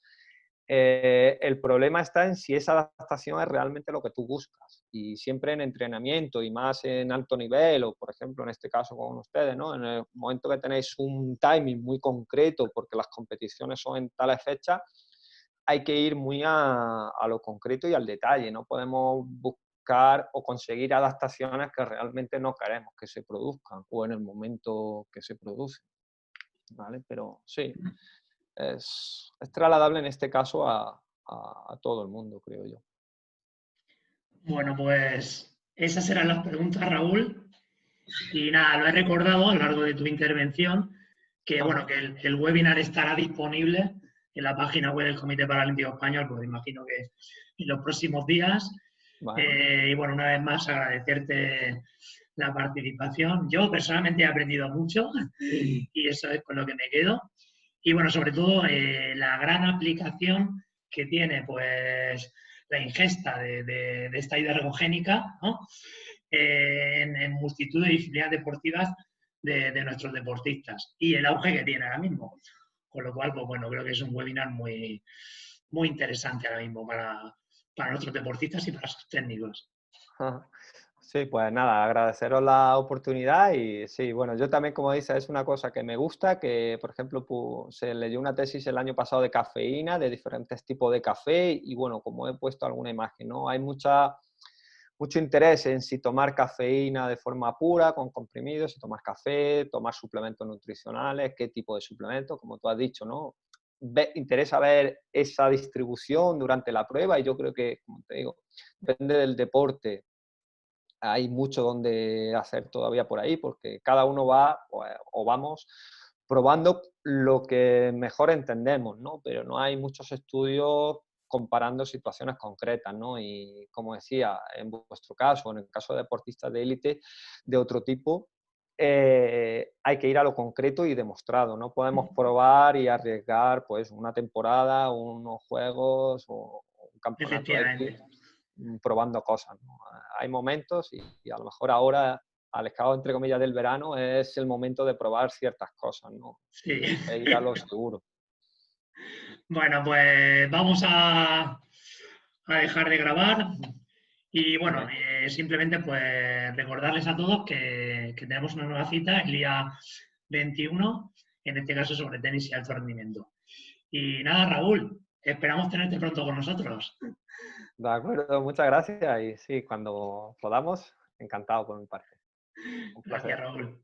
El problema está en si esa adaptación es realmente lo que tú buscas. Y siempre en entrenamiento y más en alto nivel, o por ejemplo en este caso con ustedes, ¿no?, en el momento que tenéis un timing muy concreto porque las competiciones son en tales fechas, hay que ir muy a lo concreto y al detalle. No podemos buscar o conseguir adaptaciones que realmente no queremos que se produzcan o en el momento que se producen, ¿vale? Pero sí. Es trasladable en este caso a todo el mundo, creo yo. Bueno, pues esas eran las preguntas, Raúl. Y nada, lo he recordado a lo largo de tu intervención, que bueno, que el webinar estará disponible en la página web del Comité Paralímpico Español, pues imagino que en los próximos días. Vale. Y bueno, una vez más agradecerte la participación. Yo personalmente he aprendido mucho y eso es con lo que me quedo. Y bueno, sobre todo la gran aplicación que tiene pues la ingesta de esta ida ergogénica, ¿no?, en multitud de disciplinas deportivas de nuestros deportistas y el auge que tiene ahora mismo. Con lo cual, pues bueno, creo que es un webinar muy, muy interesante ahora mismo para nuestros deportistas y para sus técnicos. Sí, pues nada, agradeceros la oportunidad y sí, bueno, yo también, como dices, es una cosa que me gusta, que por ejemplo se leyó una tesis el año pasado de cafeína, de diferentes tipos de café y bueno, como he puesto alguna imagen, ¿no? Hay mucho interés en si tomar cafeína de forma pura, con comprimidos, si tomar café, tomar suplementos nutricionales, qué tipo de suplementos, como tú has dicho, ¿no? Interesa ver esa distribución durante la prueba y yo creo que, como te digo, depende del deporte. Hay mucho donde hacer todavía por ahí, porque cada uno va o vamos probando lo que mejor entendemos, ¿no? Pero no hay muchos estudios comparando situaciones concretas, ¿no? Y como decía, en vuestro caso, en el caso de deportistas de élite de otro tipo, hay que ir a lo concreto y demostrado. No podemos probar y arriesgar pues una temporada, unos juegos o un campeonato X probando cosas, ¿no? Hay momentos y a lo mejor ahora, al cabo, entre comillas, del verano, es el momento de probar ciertas cosas, ¿no? Sí. E ir a lo seguro. Bueno, pues vamos a a dejar de grabar. Y bueno, simplemente pues recordarles a todos que tenemos una nueva cita el día 21, en este caso sobre tenis y alto rendimiento. Y nada, Raúl, esperamos tenerte pronto con nosotros. De acuerdo, muchas gracias y sí, cuando podamos, encantado por mi parte. Un placer. Gracias, Raúl.